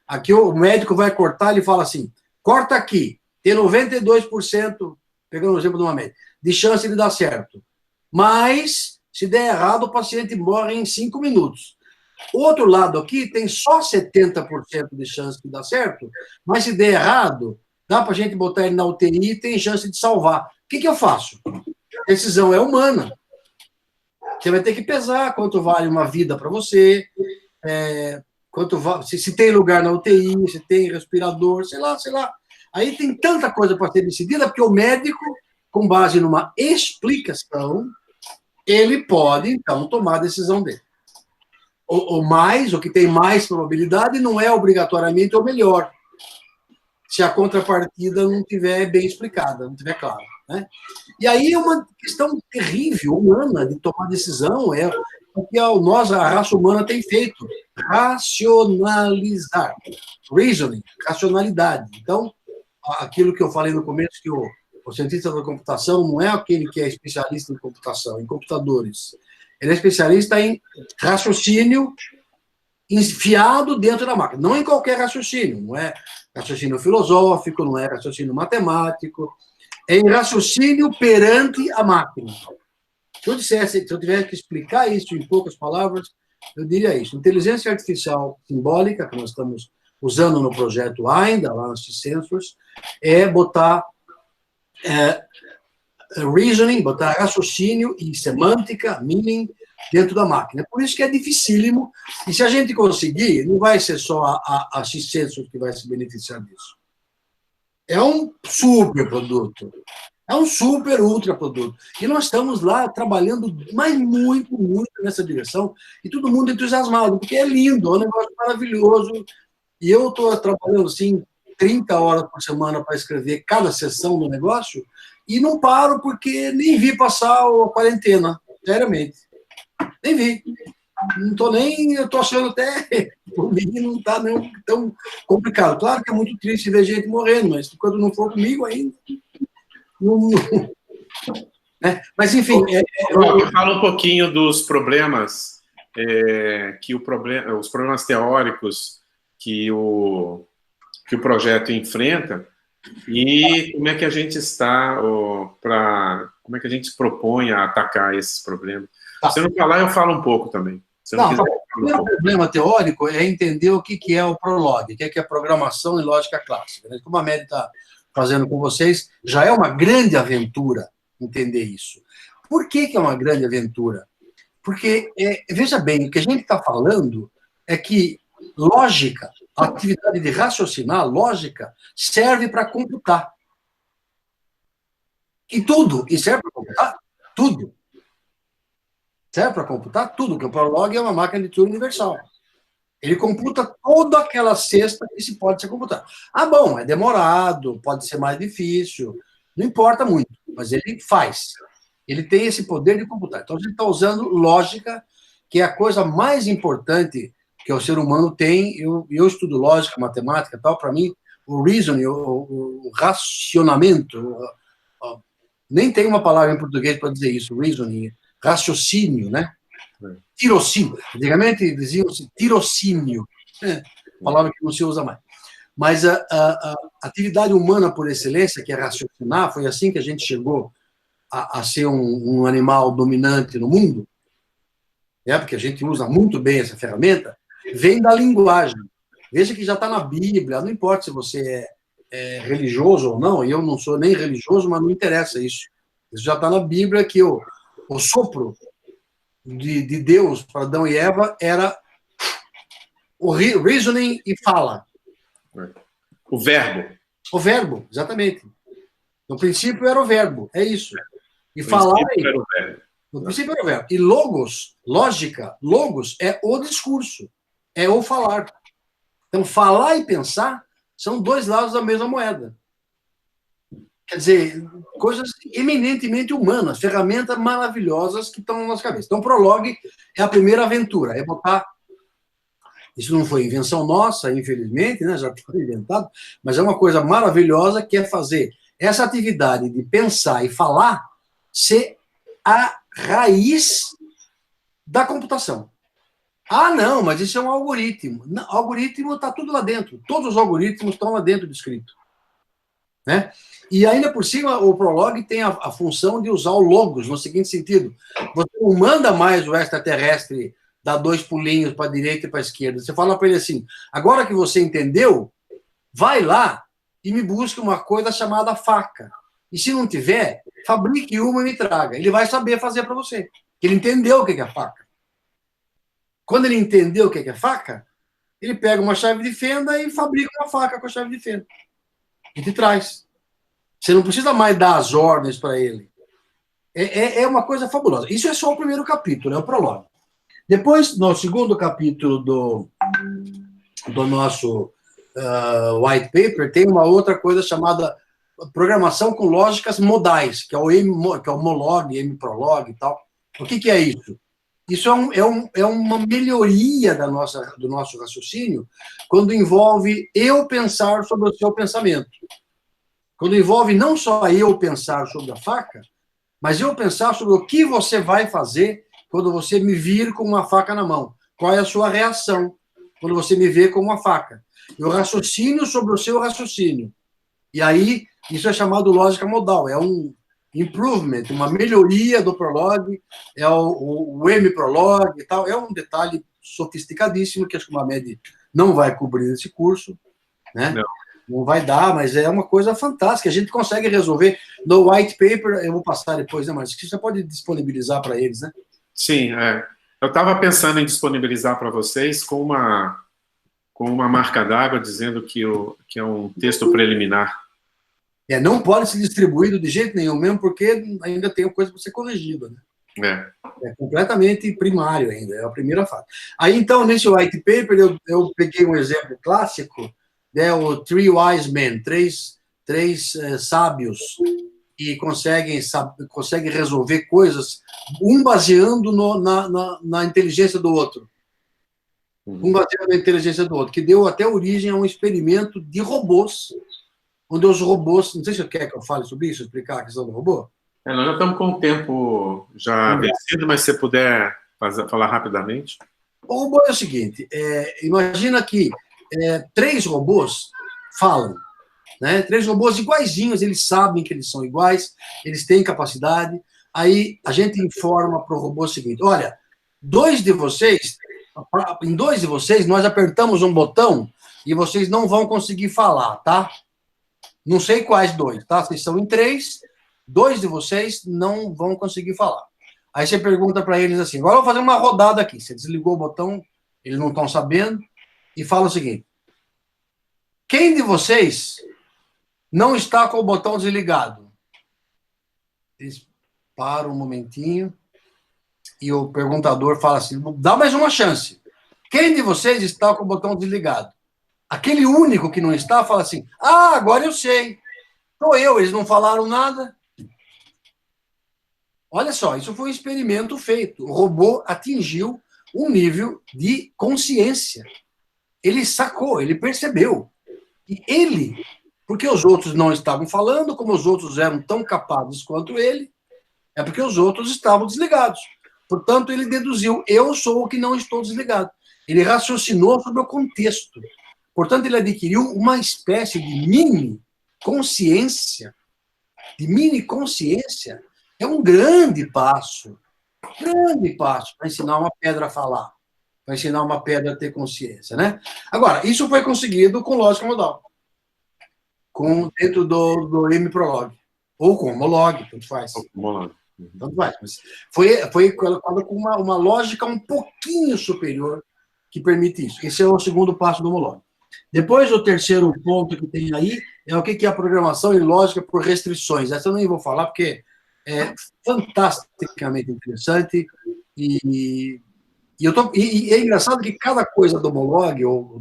aqui o médico vai cortar, ele fala assim, corta aqui, tem 92%, pegando o exemplo de uma média, de chance de dar certo. Mas, se der errado, o paciente morre em 5 minutos. O outro lado aqui tem só 70% de chance de dar certo, mas se der errado, dá para a gente botar ele na UTI e tem chance de salvar. O que eu faço? A decisão é humana. Você vai ter que pesar quanto vale uma vida para você, se tem lugar na UTI, se tem respirador, sei lá. Aí tem tanta coisa para ser decidida, porque o médico, com base numa explicação, ele pode, então, tomar a decisão dele. O que tem mais probabilidade não é obrigatoriamente o melhor. se a contrapartida não tiver bem explicada, não tiver clara, né? E aí é uma questão terrível, humana, de tomar decisão, é o que a raça humana tem feito, racionalizar, reasoning, racionalidade. Então, aquilo que eu falei no começo, que o cientista da computação não é aquele que é especialista em computação, em computadores. Ele é especialista em raciocínio enfiado dentro da máquina. Não em qualquer raciocínio, não é raciocínio filosófico, não é raciocínio matemático, é em raciocínio perante a máquina. Se eu tivesse que explicar isso em poucas palavras, eu diria isso. Inteligência artificial simbólica, que nós estamos usando no projeto ainda, lá nos Sensors, é botar reasoning, botar raciocínio e semântica, meaning, dentro da máquina. Por isso que é dificílimo, e se a gente conseguir, não vai ser só a Sensors que vai se beneficiar disso. É um super produto. É um super ultra produto. E nós estamos lá trabalhando, mas muito, muito nessa direção, e todo mundo entusiasmado, porque é lindo, é um negócio maravilhoso. E eu estou trabalhando, assim, 30 horas por semana para escrever cada sessão do negócio, e não paro porque nem vi passar a quarentena, seriamente. Nem vi. Não estou nem, eu estou achando até, por mim, não está tão complicado. Claro que é muito triste ver gente morrendo, mas quando não for comigo ainda... Né? Mas, enfim... Fala um pouquinho dos problemas, os problemas teóricos que o projeto enfrenta e como é que a gente está como é que a gente se propõe a atacar esses problemas. Se eu não falar, eu falo um pouco também. O primeiro problema teórico é entender o que é o Prolog, o que é programação em lógica clássica. Como a Mary está fazendo com vocês, já é uma grande aventura entender isso. Por que é uma grande aventura? Porque, veja bem, o que a gente está falando é que lógica, a atividade de raciocinar, lógica, serve para computar. E tudo. E serve para computar tudo. Serve para computar tudo, porque o Prolog é uma máquina de Turing universal. Ele computa toda aquela cesta que se pode ser computada. Ah, bom, é demorado, pode ser mais difícil, não importa muito, mas ele faz. Ele tem esse poder de computar. Então, a gente está usando lógica, que é a coisa mais importante que o ser humano tem. Eu estudo lógica, matemática e tal, para mim, o reasoning, o racionamento, nem tem uma palavra em português para dizer isso, reasoning, raciocínio, né? Tirocínio. Antigamente diziam-se tirocínio, palavra que não se usa mais. Mas a atividade humana por excelência, que é raciocinar, foi assim que a gente chegou a ser um animal dominante no mundo, porque a gente usa muito bem essa ferramenta, vem da linguagem. Veja que já está na Bíblia, não importa se você é religioso ou não, e eu não sou nem religioso, mas não interessa isso. Isso já está na Bíblia, que o sopro de Deus para Adão e Eva era o reasoning e fala. O verbo. O verbo, exatamente. No princípio era o verbo, é isso. E falar era o verbo. No princípio era o verbo. E logos, lógica, logos é o discurso, é o falar. Então, falar e pensar são dois lados da mesma moeda. Quer dizer, coisas eminentemente humanas, ferramentas maravilhosas que estão na nossa cabeça. Então, o Prolog é a primeira aventura, é botar... Isso não foi invenção nossa, infelizmente, né? Já foi inventado, mas é uma coisa maravilhosa que é fazer essa atividade de pensar e falar ser a raiz da computação. Ah, não, mas isso é um algoritmo. Não, algoritmo está tudo lá dentro. Todos os algoritmos estão lá dentro do escrito. Né? E ainda por cima, o Prolog tem a função de usar o logos, no seguinte sentido. Você não manda mais o extraterrestre dar 2 pulinhos para a direita e para a esquerda. Você fala para ele assim, agora que você entendeu, vai lá e me busca uma coisa chamada faca. E se não tiver, fabrique uma e me traga. Ele vai saber fazer para você. Ele entendeu o que é faca. Quando ele entendeu o que é faca, ele pega uma chave de fenda e fabrica uma faca com a chave de fenda. E te traz. Você não precisa mais dar as ordens para ele. É uma coisa fabulosa. Isso é só o primeiro capítulo, é o Prolog. Depois, no segundo capítulo do nosso white paper, tem uma outra coisa chamada programação com lógicas modais, que é o MOLOG, MPROLOG e tal. O que é isso? Isso é uma melhoria do nosso raciocínio quando envolve eu pensar sobre o seu pensamento. Quando envolve não só eu pensar sobre a faca, mas eu pensar sobre o que você vai fazer quando você me vir com uma faca na mão. Qual é a sua reação quando você me vê com uma faca? Eu raciocínio sobre o seu raciocínio. E aí, isso é chamado lógica modal. É um improvement, uma melhoria do Prolog, é o MProlog e tal. É um detalhe sofisticadíssimo que acho que o Mamed não vai cobrir nesse curso, né? Não vai dar, mas é uma coisa fantástica. A gente consegue resolver no white paper. Eu vou passar depois, né, mas você pode disponibilizar para eles, né? Sim, eu estava pensando em disponibilizar para vocês com uma marca d'água dizendo que é um texto preliminar. Não pode ser distribuído de jeito nenhum, mesmo porque ainda tem coisa para ser corrigida, né? É completamente primário ainda, é a primeira fase. Aí, então, nesse white paper, eu peguei um exemplo clássico, né, o Three Wise Men, três sábios que conseguem resolver coisas, um baseando na inteligência do outro. Um baseado na inteligência do outro, que deu até origem a um experimento de robôs, onde os robôs... Não sei se você quer que eu fale sobre isso, explicar a questão do robô. Nós já estamos com o tempo já vencido, mas se você puder falar rapidamente. O robô é o seguinte, imagina que 3 robôs falam, né? 3 robôs iguaizinhos, eles sabem que eles são iguais, eles têm capacidade, aí a gente informa para o robô o seguinte, olha, em 2 de vocês, nós apertamos um botão e vocês não vão conseguir falar, tá? Não sei quais 2, tá? Vocês são em 3, 2 de vocês não vão conseguir falar. Aí você pergunta para eles assim, agora eu vou fazer uma rodada aqui. Você desligou o botão, eles não estão sabendo, e fala o seguinte, quem de vocês não está com o botão desligado? Eles param um momentinho, e o perguntador fala assim, dá mais uma chance. Quem de vocês está com o botão desligado? Aquele único que não está fala assim, agora eu sei. Sou eu, eles não falaram nada. Olha só, isso foi um experimento feito. O robô atingiu um nível de consciência. Ele sacou, ele percebeu. E ele, porque os outros não estavam falando, como os outros eram tão capazes quanto ele, é porque os outros estavam desligados. Portanto, ele deduziu, eu sou o que não estou desligado. Ele raciocinou sobre o contexto. Portanto, ele adquiriu uma espécie de mini-consciência. É um grande passo para ensinar uma pedra a falar, para ensinar uma pedra a ter consciência, né? Agora, isso foi conseguido com lógica modal, dentro do MProlog, ou com homolog, tanto faz. Tanto faz, mas foi colocado com uma lógica um pouquinho superior que permite isso. Esse é o segundo passo do homolog. Depois, o terceiro ponto que tem aí é o que é a programação e lógica por restrições. Essa eu nem vou falar, porque é fantasticamente interessante e é engraçado que cada coisa do homolog ou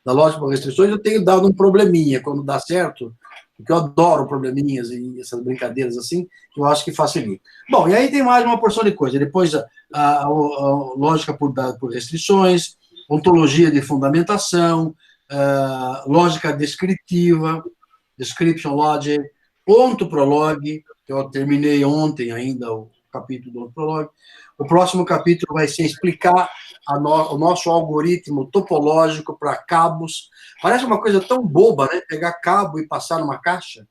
da lógica por restrições eu tenho dado um probleminha quando dá certo, porque eu adoro probleminhas e essas brincadeiras assim, que eu acho que facilita. Bom, e aí tem mais uma porção de coisa. Depois a lógica por restrições, ontologia de fundamentação, lógica descritiva, description logic, OntoProlog, que eu terminei ontem ainda o capítulo do OntoProlog. O próximo capítulo vai ser explicar o nosso algoritmo topológico para cabos. Parece uma coisa tão boba, né? Pegar cabo e passar numa caixa.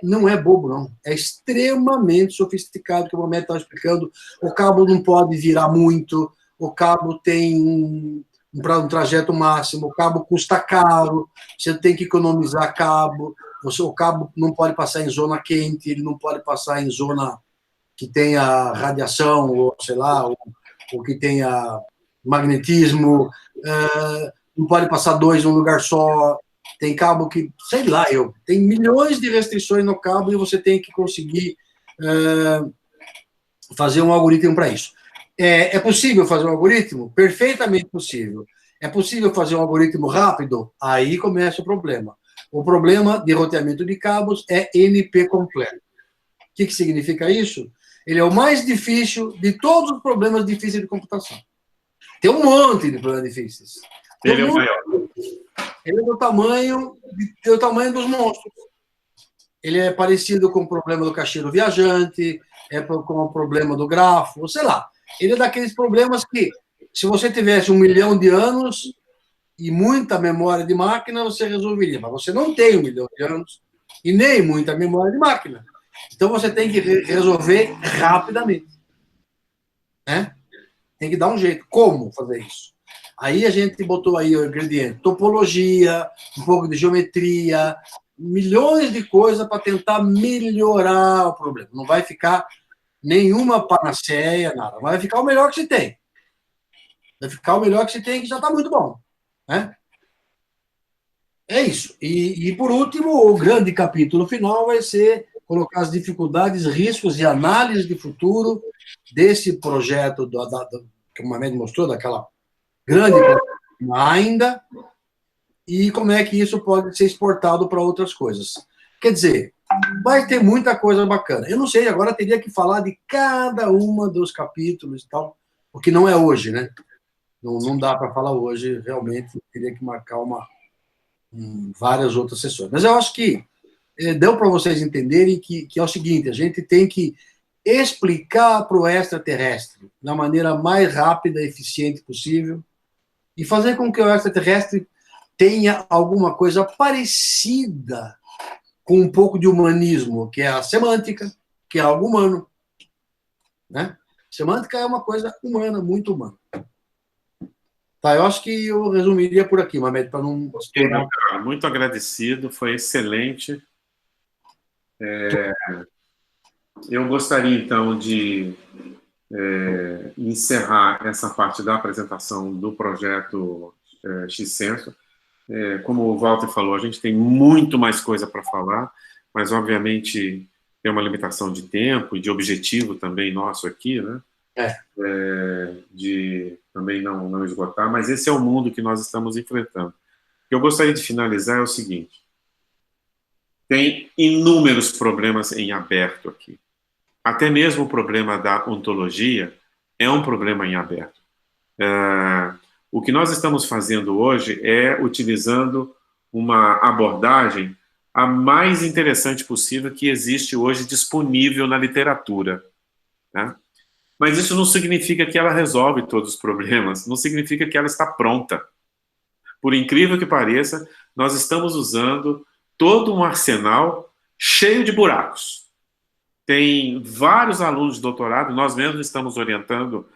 Não é bobo, não. É extremamente sofisticado, que o Mamed estava explicando. O cabo não pode virar muito, o cabo tem um trajeto máximo, o cabo custa caro, você tem que economizar cabo, o cabo não pode passar em zona quente, ele não pode passar em zona que tenha radiação, ou sei lá, ou que tenha magnetismo, não pode passar 2 num lugar só, tem cabo que, sei lá, tem milhões de restrições no cabo e você tem que conseguir fazer um algoritmo para isso. É possível fazer um algoritmo? Perfeitamente possível. É possível fazer um algoritmo rápido? Aí começa o problema. O problema de roteamento de cabos é NP completo. O que significa isso? Ele é o mais difícil de todos os problemas difíceis de computação. Tem um monte de problemas difíceis. Ele é o maior. Ele é do tamanho dos monstros. Ele é parecido com o problema do caixeiro viajante, com o problema do grafo, sei lá. Ele é daqueles problemas que, se você tivesse 1 milhão de anos e muita memória de máquina, você resolveria. Mas você não tem 1 milhão de anos e nem muita memória de máquina. Então, você tem que resolver rapidamente. Né? Tem que dar um jeito. Como fazer isso? Aí a gente botou aí o ingrediente topologia, um pouco de geometria, milhões de coisas para tentar melhorar o problema. Não vai ficar nenhuma panaceia, nada. Vai ficar o melhor que se tem. Vai ficar o melhor que se tem, que já está muito bom. Né? É isso. E, por último, o grande capítulo final vai ser colocar as dificuldades, riscos e análise de futuro desse projeto que o Mamed mostrou, daquela grande ainda, e como é que isso pode ser exportado para outras coisas. Quer dizer, vai ter muita coisa bacana. Eu não sei, agora teria que falar de cada uma dos capítulos e tal, porque não é hoje, né? Não dá para falar hoje, realmente teria que marcar várias outras sessões. Mas eu acho que deu para vocês entenderem que é o seguinte, a gente tem que explicar para o extraterrestre da maneira mais rápida e eficiente possível e fazer com que o extraterrestre tenha alguma coisa parecida com um pouco de humanismo, que é a semântica, que é algo humano. Né? Semântica é uma coisa humana, muito humana. Tá, eu acho que eu resumiria por aqui, Mamed, para não... Muito agradecido, foi excelente. Eu gostaria, então, de encerrar essa parte da apresentação do projeto X-Senso. Como o Walter falou, a gente tem muito mais coisa para falar, mas, obviamente, tem uma limitação de tempo e de objetivo também nosso aqui, né? De também não esgotar, mas esse é o mundo que nós estamos enfrentando. O que eu gostaria de finalizar é o seguinte: tem inúmeros problemas em aberto aqui. Até mesmo o problema da ontologia é um problema em aberto. O que nós estamos fazendo hoje é utilizando uma abordagem a mais interessante possível que existe hoje disponível na literatura. Né? Mas isso não significa que ela resolve todos os problemas, não significa que ela está pronta. Por incrível que pareça, nós estamos usando todo um arsenal cheio de buracos. Tem vários alunos de doutorado, nós mesmos estamos orientando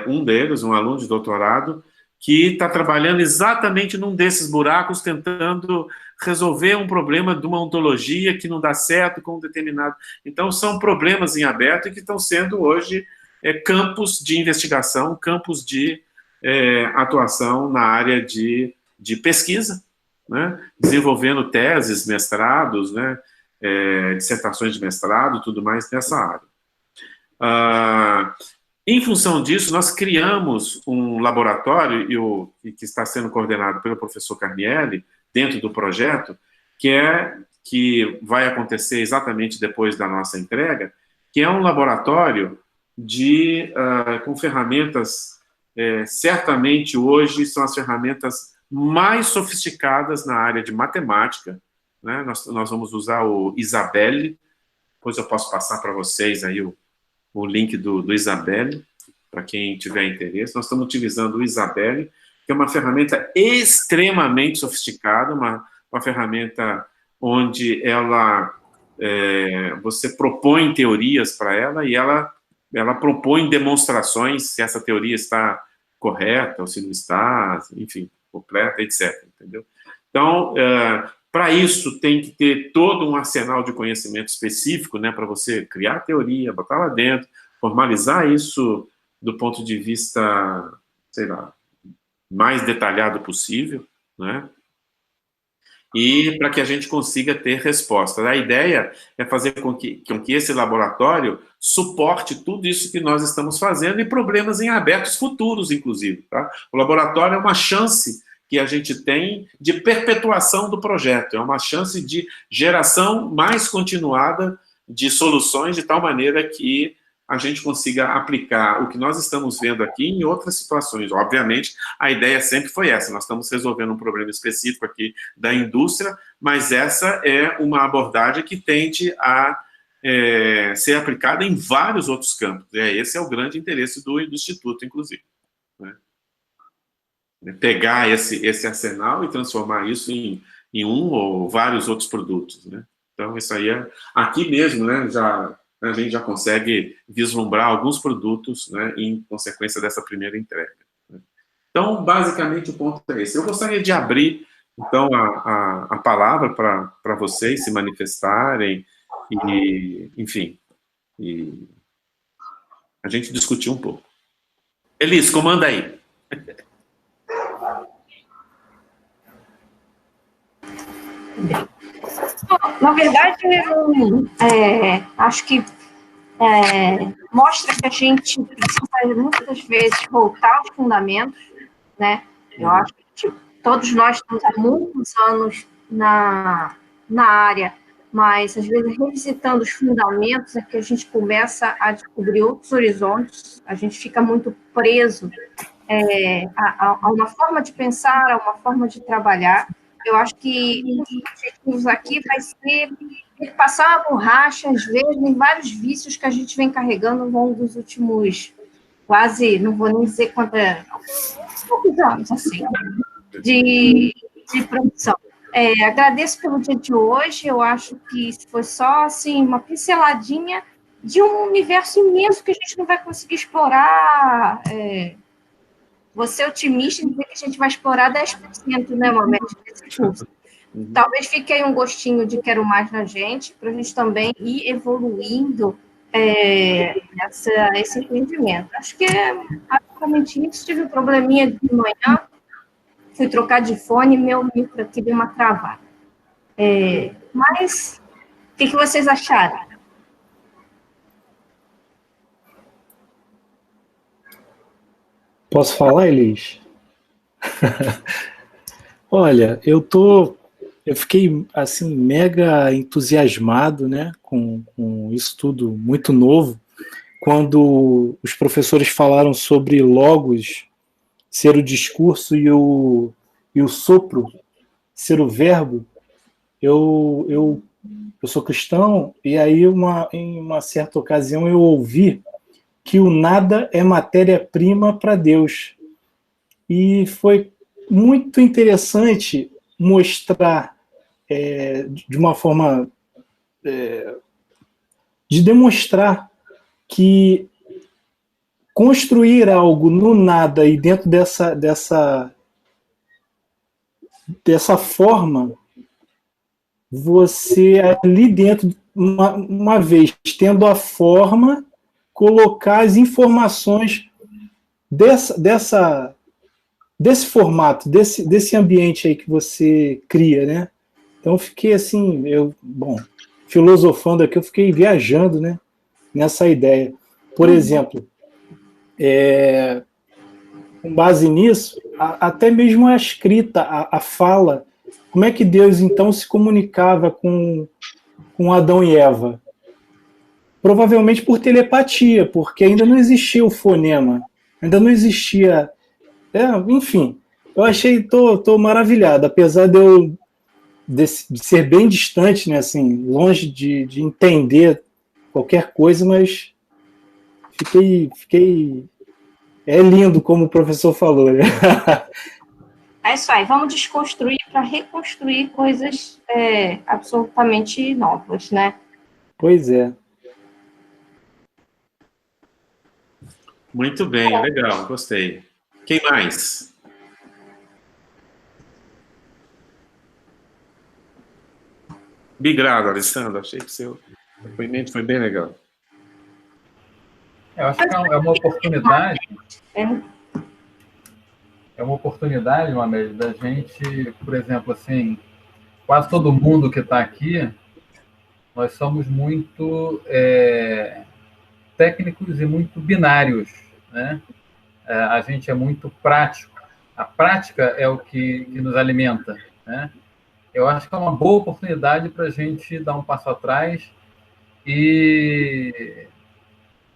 um deles, um aluno de doutorado, que está trabalhando exatamente num desses buracos, tentando resolver um problema de uma ontologia que não dá certo com um determinado... Então, são problemas em aberto e que estão sendo hoje campos de investigação, campos de atuação na área de pesquisa, né? Desenvolvendo teses, mestrados, né? Dissertações de mestrado, tudo mais nessa área. Em função disso, nós criamos um laboratório, que está sendo coordenado pelo professor Carnielli, dentro do projeto, que vai acontecer exatamente depois da nossa entrega, que é um laboratório com ferramentas, certamente hoje são as ferramentas mais sofisticadas na área de matemática, né? Nós vamos usar o Isabelle, depois eu posso passar para vocês aí o link do Isabelle, para quem tiver interesse. Nós estamos utilizando o Isabelle, que é uma ferramenta extremamente sofisticada, uma ferramenta onde você propõe teorias para ela e ela propõe demonstrações se essa teoria está correta ou se não está, enfim, completa, etc. Entendeu? Então, para isso, tem que ter todo um arsenal de conhecimento específico, né, para você criar a teoria, botar lá dentro, formalizar isso do ponto de vista, sei lá, mais detalhado possível, né? e para que a gente consiga ter respostas. A ideia é fazer com que esse laboratório suporte tudo isso que nós estamos fazendo e problemas em abertos futuros, inclusive. Tá? O laboratório é uma chance que a gente tem de perpetuação do projeto, é uma chance de geração mais continuada de soluções, de tal maneira que a gente consiga aplicar o que nós estamos vendo aqui em outras situações. Obviamente, a ideia sempre foi essa, nós estamos resolvendo um problema específico aqui da indústria, mas essa é uma abordagem que tende a ser aplicada em vários outros campos. Esse é o grande interesse do Instituto, inclusive. Né? Pegar esse arsenal e transformar isso em um ou vários outros produtos. Né? Então, isso aí aqui mesmo, né, a gente já consegue vislumbrar alguns produtos, né, em consequência dessa primeira entrega. Né? Então, basicamente, o ponto é esse. Eu gostaria de abrir, então, a palavra para vocês se manifestarem e, enfim, e a gente discutir um pouco. Elis, comanda aí. Na verdade, acho que mostra que a gente precisa muitas vezes voltar aos fundamentos, né? Eu acho que todos nós estamos há muitos anos na área, mas às vezes revisitando os fundamentos é que a gente começa a descobrir outros horizontes, a gente fica muito preso a uma forma de pensar, a uma forma de trabalhar. Eu acho que um dos objetivos aqui vai ser passar a borracha, às vezes, em vários vícios que a gente vem carregando ao longo dos últimos, quase, não vou nem dizer poucos anos, assim, de produção. Agradeço pelo dia de hoje, eu acho que foi só, assim, uma pinceladinha de um universo imenso que a gente não vai conseguir explorar. Vou ser otimista em dizer que a gente vai explorar 10%, né, Mohamed, desse curso. Talvez fique aí um gostinho de quero mais na gente, para a gente também ir evoluindo esse entendimento. Acho que é basicamente isso. Tive um probleminha de manhã, fui trocar de fone, meu micro aqui deu uma travada. Mas, o que vocês acharam? Posso falar, Elis? Olha, eu fiquei assim mega entusiasmado, né, com isso tudo muito novo, quando os professores falaram sobre logos ser o discurso e o sopro ser o verbo. Eu sou cristão e aí em uma certa ocasião eu ouvi que o nada é matéria-prima para Deus. E foi muito interessante mostrar de uma forma de demonstrar que construir algo no nada e dentro dessa forma, você ali dentro, uma vez tendo a forma, colocar as informações desse formato, desse ambiente aí que você cria, né? Então eu fiquei assim, filosofando aqui, eu fiquei viajando, né, nessa ideia. Por exemplo, com base nisso, até mesmo a escrita, a fala, como é que Deus então se comunicava com Adão e Eva? Provavelmente por telepatia, porque ainda não existia o fonema, ainda não existia... enfim, eu achei, tô maravilhado, apesar de ser bem distante, né, assim, longe de entender qualquer coisa, mas fiquei é lindo, como o professor falou, né? É isso aí, vamos desconstruir para reconstruir coisas absolutamente novas, né? Pois é. Muito bem, legal, gostei. Quem mais? Obrigado, Alessandro. Achei que o seu depoimento foi bem legal. Eu acho que é uma oportunidade. É uma oportunidade, Mohamed, da gente, por exemplo, assim, quase todo mundo que está aqui, nós somos muito técnicos e muito binários, né? A gente é muito prático. A prática é o que nos alimenta, né? Eu acho que é uma boa oportunidade para a gente dar um passo atrás e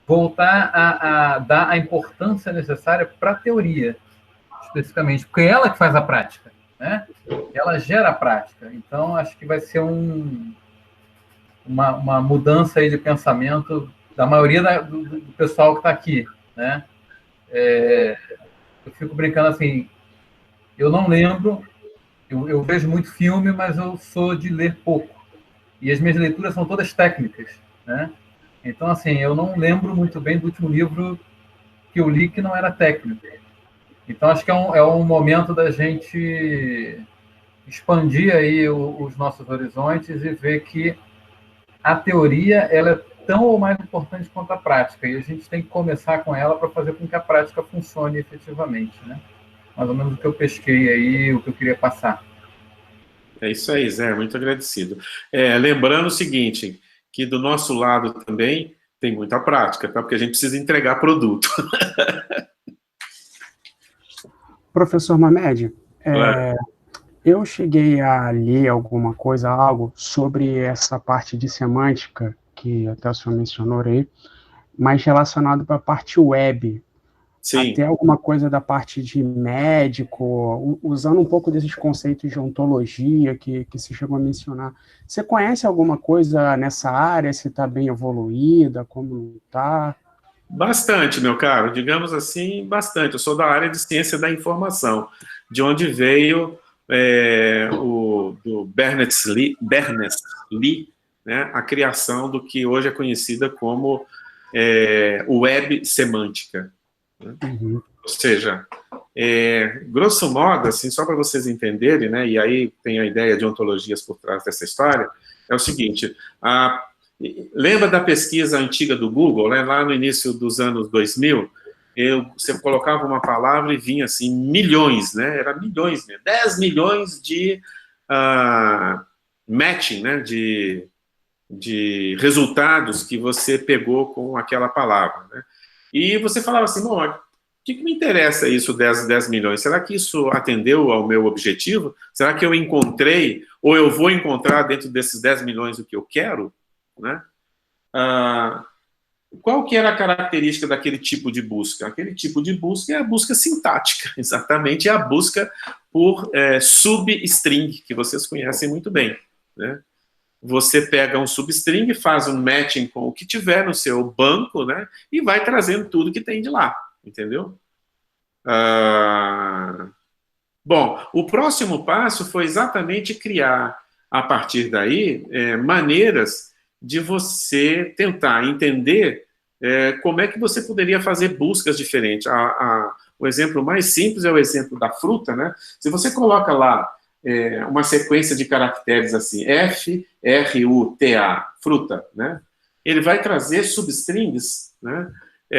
voltar a dar a importância necessária para a teoria, especificamente, porque é ela que faz a prática, né? Ela gera a prática. Então, acho que vai ser uma mudança aí de pensamento da maioria do pessoal que está aqui, né? Eu fico brincando assim, eu não lembro, eu vejo muito filme, mas eu sou de ler pouco. E as minhas leituras são todas técnicas, né? Então, assim, eu não lembro muito bem do último livro que eu li que não era técnico. Então, acho que é um momento da gente expandir aí os nossos horizontes e ver que a teoria ela é tão ou mais importante quanto a prática. E a gente tem que começar com ela para fazer com que a prática funcione efetivamente, né? Mais ou menos o que eu pesquei aí, o que eu queria passar. É isso aí, Zé, muito agradecido. Lembrando o seguinte, que do nosso lado também tem muita prática, tá? Porque a gente precisa entregar produto. Professor Mamed, eu cheguei a ler alguma coisa, algo sobre essa parte de semântica, que até o senhor mencionou aí, mas relacionado para a parte web. Sim. Até alguma coisa da parte de médico, usando um pouco desses conceitos de ontologia que se chegou a mencionar. Você conhece alguma coisa nessa área? Se está bem evoluída, como não está? Bastante, meu caro. Digamos assim, bastante. Eu sou da área de ciência da informação, de onde veio do Berners-Lee, né, a criação do que hoje é conhecida como web semântica. Uhum. Ou seja, grosso modo, assim, só para vocês entenderem, né, e aí tem a ideia de ontologias por trás dessa história, é o seguinte, lembra da pesquisa antiga do Google, né, lá no início dos anos 2000, você colocava uma palavra e vinha assim, milhões, né, era milhões mesmo, 10 milhões de matching, né, de resultados que você pegou com aquela palavra, né? E você falava assim, bom, o que me interessa isso, 10 milhões? Será que isso atendeu ao meu objetivo? Será que eu encontrei, ou eu vou encontrar dentro desses 10 milhões o que eu quero? Né? Qual que era a característica daquele tipo de busca? Aquele tipo de busca é a busca sintática, exatamente, é a busca por substring, que vocês conhecem muito bem, né? Você pega um substring, faz um matching com o que tiver no seu banco, né, e vai trazendo tudo que tem de lá, entendeu? Bom, o próximo passo foi exatamente criar, a partir daí, maneiras de você tentar entender como é que você poderia fazer buscas diferentes. O exemplo mais simples é o exemplo da fruta, né? Se você coloca lá uma sequência de caracteres assim, F-R-U-T-A, fruta, né? Ele vai trazer substrings, né,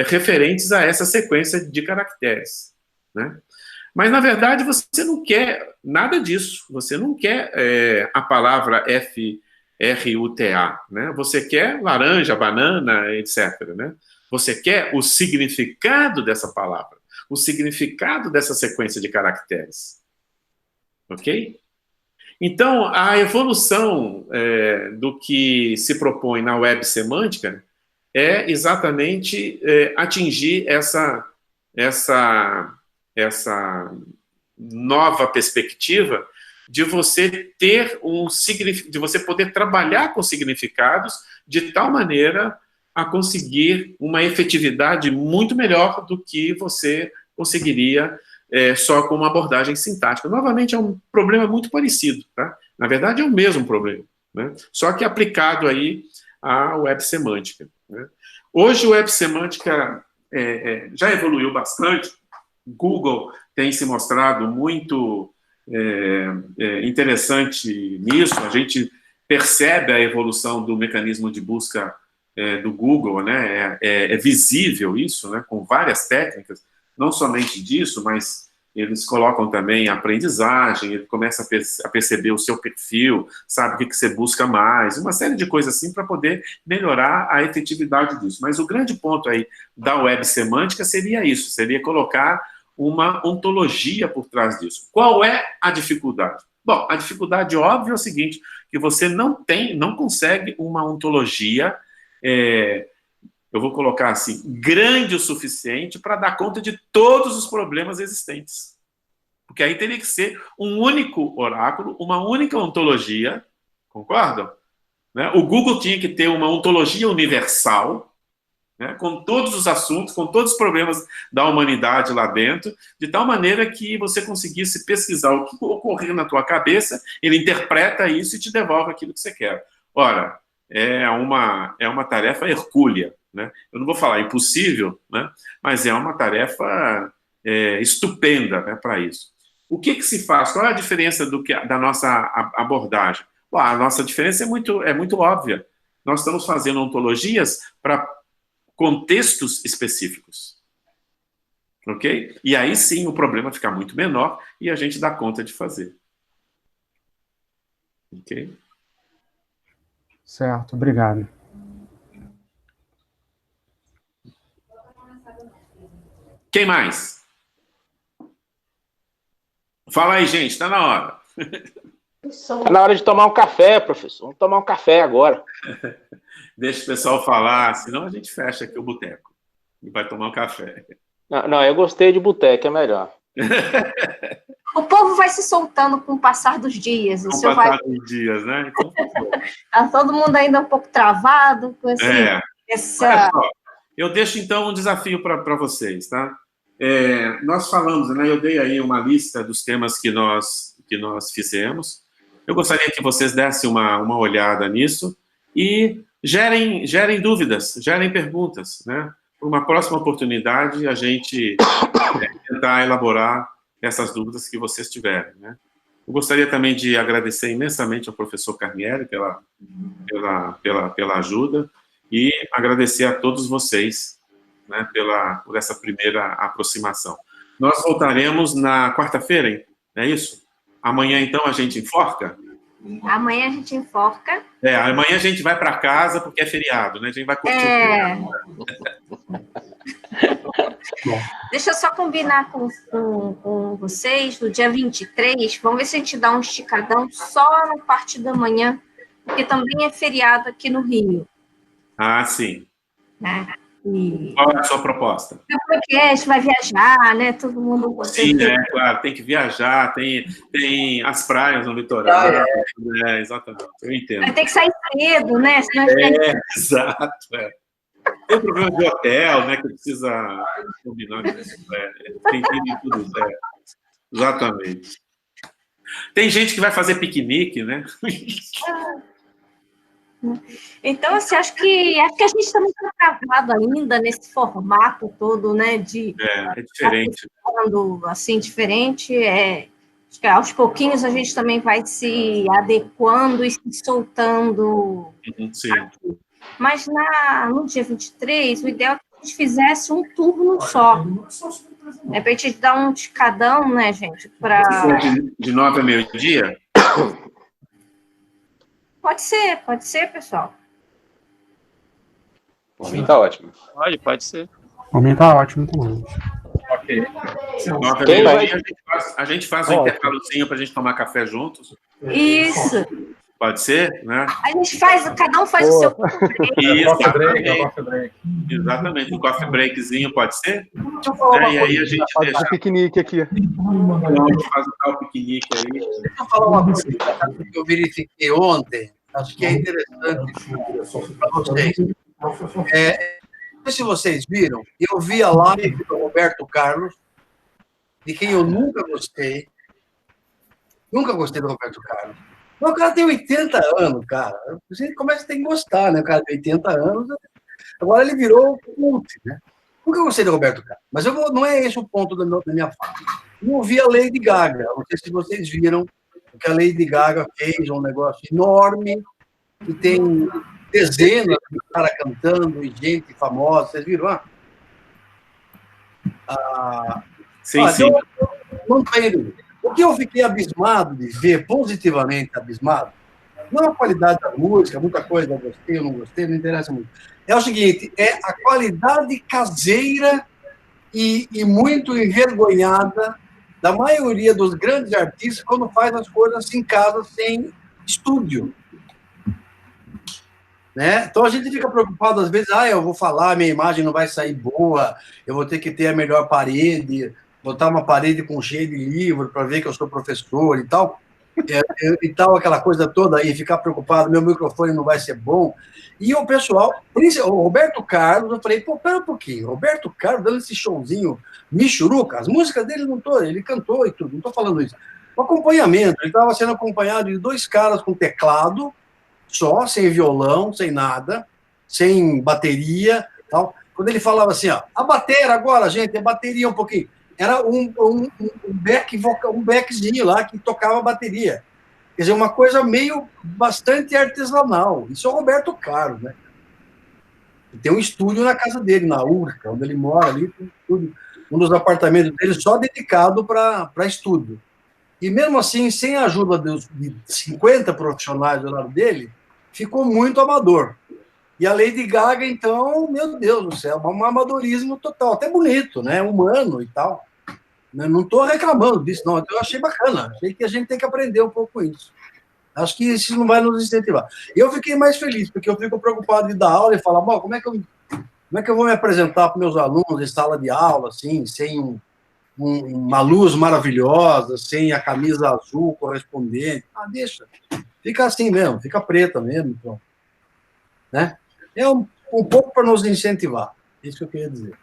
referentes a essa sequência de caracteres, né? Mas, na verdade, você não quer nada disso. Você não quer a palavra F-R-U-T-A, né? Você quer laranja, banana, etc., né? Você quer o significado dessa palavra, o significado dessa sequência de caracteres. Ok? Então, a evolução do que se propõe na web semântica é exatamente atingir essa nova perspectiva de você ter de você poder trabalhar com significados de tal maneira a conseguir uma efetividade muito melhor do que você conseguiria só com uma abordagem sintática. Novamente, é um problema muito parecido, tá? Na verdade, é o mesmo problema, né? Só que aplicado aí à web semântica, né? Hoje, a web semântica já evoluiu bastante. Google tem se mostrado muito interessante nisso. A gente percebe a evolução do mecanismo de busca do Google, né? É visível isso, né? Com várias técnicas, não somente disso, mas eles colocam também aprendizagem, ele começa a perceber o seu perfil, sabe o que você busca mais, uma série de coisas assim para poder melhorar a efetividade disso. Mas o grande ponto aí da web semântica seria isso, seria colocar uma ontologia por trás disso. Qual é a dificuldade? Bom, a dificuldade óbvia é o seguinte, que você não consegue uma ontologia, eu vou colocar assim, grande o suficiente para dar conta de todos os problemas existentes. Porque aí teria que ser um único oráculo, uma única ontologia, concordam? Né? O Google tinha que ter uma ontologia universal, né, com todos os assuntos, com todos os problemas da humanidade lá dentro, de tal maneira que você conseguisse pesquisar o que ocorreu na tua cabeça, ele interpreta isso e te devolve aquilo que você quer. Ora, é uma tarefa hercúlea, né? Eu não vou falar impossível, né? Mas é uma tarefa estupenda, né, para isso. O que se faz? Qual é a diferença da nossa abordagem? Bom, a nossa diferença é muito óbvia. Nós estamos fazendo ontologias para contextos específicos. Ok? E aí sim o problema fica muito menor e a gente dá conta de fazer. Ok? Certo, obrigado. Quem mais? Fala aí, gente, está na hora. Está na hora de tomar um café, professor. Vamos tomar um café agora. Deixa o pessoal falar, senão a gente fecha aqui o boteco e vai tomar um café. Não, eu gostei de boteco, é melhor. O povo vai se soltando com o passar dos dias. Com o passar dos dias, né? Então, tá todo mundo ainda um pouco travado com essa... Eu deixo, então, um desafio para vocês, tá? Nós falamos, né? Eu dei aí uma lista dos temas que nós fizemos. Eu gostaria que vocês dessem uma olhada nisso e gerem dúvidas, gerem perguntas, né? Por uma próxima oportunidade, a gente tentar elaborar essas dúvidas que vocês tiverem, né? Eu gostaria também de agradecer imensamente ao professor Carnieri pela ajuda e agradecer a todos vocês, né, por essa primeira aproximação. Nós voltaremos na quarta-feira, hein? É isso? Amanhã, então, a gente enforca? Amanhã a gente enforca. Amanhã a gente vai para casa porque é feriado, né? A gente vai curtir o feriado. Deixa eu só combinar com vocês, no dia 23, vamos ver se a gente dá um esticadão só na parte da manhã, porque também é feriado aqui no Rio. Ah, sim. Né? Qual é a sua proposta? O podcast vai viajar, né? Todo mundo... Sim, claro, tem que viajar, tem as praias no litoral. Exatamente, eu entendo. Vai ter que sair cedo, né? Senão exato, Tem problema de hotel, né, que precisa combinar. Tem tudo certo. Exatamente. Tem gente que vai fazer piquenique, né? Então, assim, acho que a gente também está travado ainda nesse formato todo, né? É diferente. Assim, diferente. Acho que aos pouquinhos a gente também vai se adequando e se soltando. Sim. Aqui. Mas no dia 23, o ideal é que a gente fizesse um turno só. É para a gente dar um escadão, né, gente? De 9 a meio-dia? Pode ser, pessoal. Por mim tá ótimo. Pode ser. Por mim tá ótimo também. Ok. 9 a meio-dia a gente faz um intervalozinho para a gente tomar café juntos. Isso. Pode ser, né? A gente cada um faz o seu coffee break. Exatamente, um coffee breakzinho pode ser? E aí a gente deixa um piquenique aqui. A gente faz o tal piquenique aí. Deixa eu falar uma coisa que eu verifiquei ontem, acho que é interessante para vocês. Não sei se vocês viram, eu vi a live do Roberto Carlos, de quem eu nunca gostei. Nunca gostei do Roberto Carlos. O cara tem 80 anos, cara. Você começa a ter que gostar, né? O cara tem 80 anos. Agora ele virou cult, né? Nunca gostei do Roberto Carlos. Mas não é esse o ponto da minha fala. Eu ouvi a Lady Gaga. Não sei se vocês viram que a Lady Gaga fez um negócio enorme e tem dezenas de caras cantando e gente famosa. Vocês viram? Sim, sim. Não tem. O que eu fiquei abismado de ver, positivamente abismado, não a qualidade da música, muita coisa, eu gostei, eu não gostei, não interessa muito. É o seguinte, é a qualidade caseira e muito envergonhada da maioria dos grandes artistas quando faz as coisas em casa sem estúdio. Né? Então a gente fica preocupado às vezes, eu vou falar, minha imagem não vai sair boa, eu vou ter que ter a melhor parede, botar uma parede com cheio de livro para ver que eu sou professor e tal, aquela coisa toda aí, ficar preocupado, meu microfone não vai ser bom. E o pessoal, o Roberto Carlos, eu falei, pera um pouquinho, Roberto Carlos dando esse showzinho michuruca, as músicas dele ele cantou e tudo, não estou falando isso. O acompanhamento, ele estava sendo acompanhado de 2 caras com teclado, só, sem violão, sem nada, sem bateria, tal. Quando ele falava assim, a bateria agora, gente, a bateria um pouquinho. Era um backzinho lá que tocava a bateria. Quer dizer, uma coisa meio bastante artesanal. Isso é o Roberto Carlos, né? Tem um estúdio na casa dele, na Urca, onde ele mora ali, tudo, um dos apartamentos dele só dedicado para estúdio. E mesmo assim, sem a ajuda de 50 profissionais do lado dele, ficou muito amador. E a Lady Gaga, então, meu Deus do céu, um amadorismo total, até bonito, né? Humano e tal. Não estou reclamando disso, não. Eu achei bacana. Achei que a gente tem que aprender um pouco com isso. Acho que isso não vai nos incentivar. E eu fiquei mais feliz, porque eu fico preocupado de dar aula e falar, bom, como é que eu vou me apresentar para meus alunos em sala de aula, assim, sem uma luz maravilhosa, sem a camisa azul correspondente? Deixa. Fica assim mesmo, fica preta mesmo. Então, né? É um pouco para nos incentivar. Isso que eu queria dizer.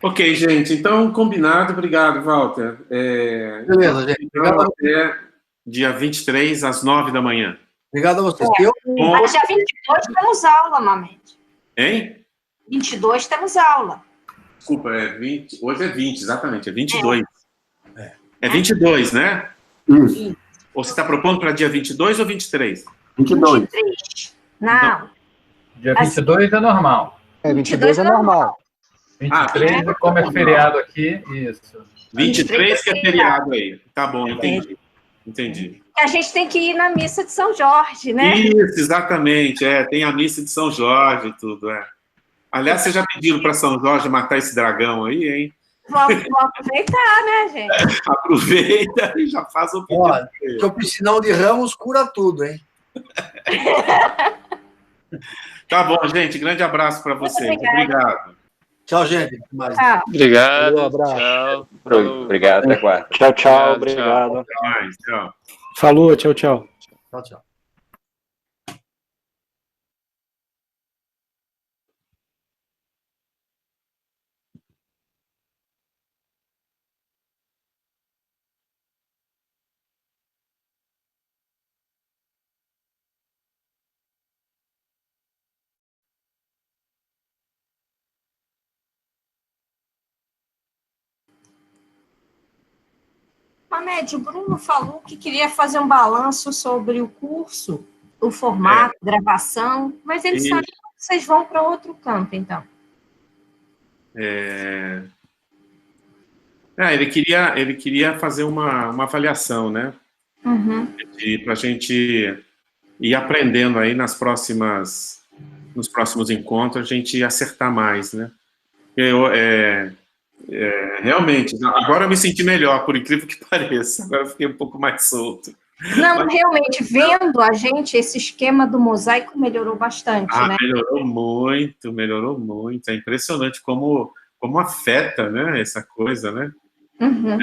Ok, gente. Então, combinado. Obrigado, Walter. Beleza, gente. Obrigado. Até dia 23, às 9 da manhã. Obrigado a vocês. Mas dia 22 temos aula, Mamed. Hein? 22 temos aula. Desculpa, 20. Hoje é 20, exatamente. É 22. É 22, né? Isso. Ou você está propondo para dia 22 ou 23? 22. 23. Não. Dia 22 é normal. 22 é normal. 23 como é feriado aqui, isso. 23 que é feriado aí. Tá bom, entendi. A gente tem que ir na missa de São Jorge, né? Isso, exatamente. Tem a missa de São Jorge e tudo, Aliás, vocês já pediram para São Jorge matar esse dragão aí, hein? Vamos aproveitar, né, gente? Aproveita e já faz o pedido. Olha, que o piscinão de Ramos cura tudo, hein? Tá bom, gente. Grande abraço para vocês. Obrigado. Tchau, gente. Mais. Obrigado. Um abraço. Tchau. Obrigado, até quarta. Tchau, obrigado. Até mais. Tchau. Falou, tchau, tchau. Tchau. Mamed, o Bruno falou que queria fazer um balanço sobre o curso, o formato, gravação, mas ele sabe que vocês vão para outro campo, então. Ele queria fazer uma avaliação, né? Uhum. Para a gente ir aprendendo aí nos próximos encontros, a gente acertar mais, né? Realmente, agora eu me senti melhor, por incrível que pareça. Agora eu fiquei um pouco mais solto. Não, realmente, vendo a gente, esse esquema do mosaico melhorou bastante, né? Melhorou muito. É impressionante como afeta, né, essa coisa, né? Uhum.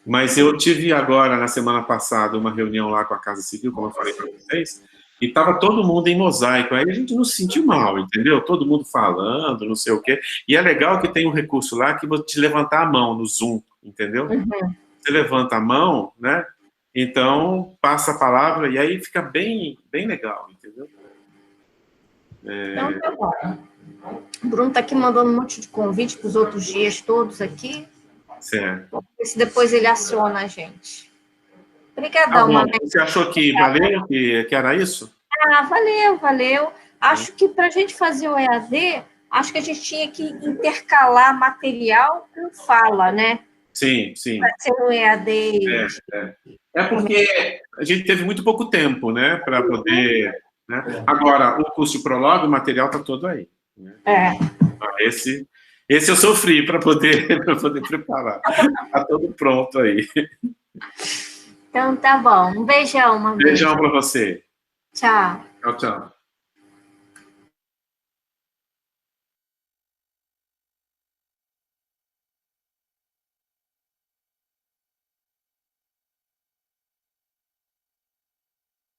Mas eu tive agora, na semana passada, uma reunião lá com a Casa Civil, como eu falei para vocês, e estava todo mundo em mosaico. Aí a gente não se sentiu mal, entendeu? Todo mundo falando, não sei o quê. E é legal que tem um recurso lá que vou te levantar a mão no Zoom, entendeu? Uhum. Você levanta a mão, né? Então, passa a palavra e aí fica bem legal, entendeu? Então, tá bom. O Bruno está aqui mandando um monte de convite para os outros dias todos aqui. Certo. Vamos ver se depois ele aciona a gente. Obrigadão, Mamed. Você achou que valeu, que era isso? Valeu. Acho que para a gente fazer o EAD, acho que a gente tinha que intercalar material com fala, né? Sim, sim. Para ser um EAD. É porque a gente teve muito pouco tempo, né, para poder... Né? Agora, o curso de Prolog, o material está todo aí. Né? Esse eu sofri para poder preparar. Está todo pronto aí. Então, tá bom. Um beijão, Mamilos. Beijão para você. Tchau. Tchau, tchau.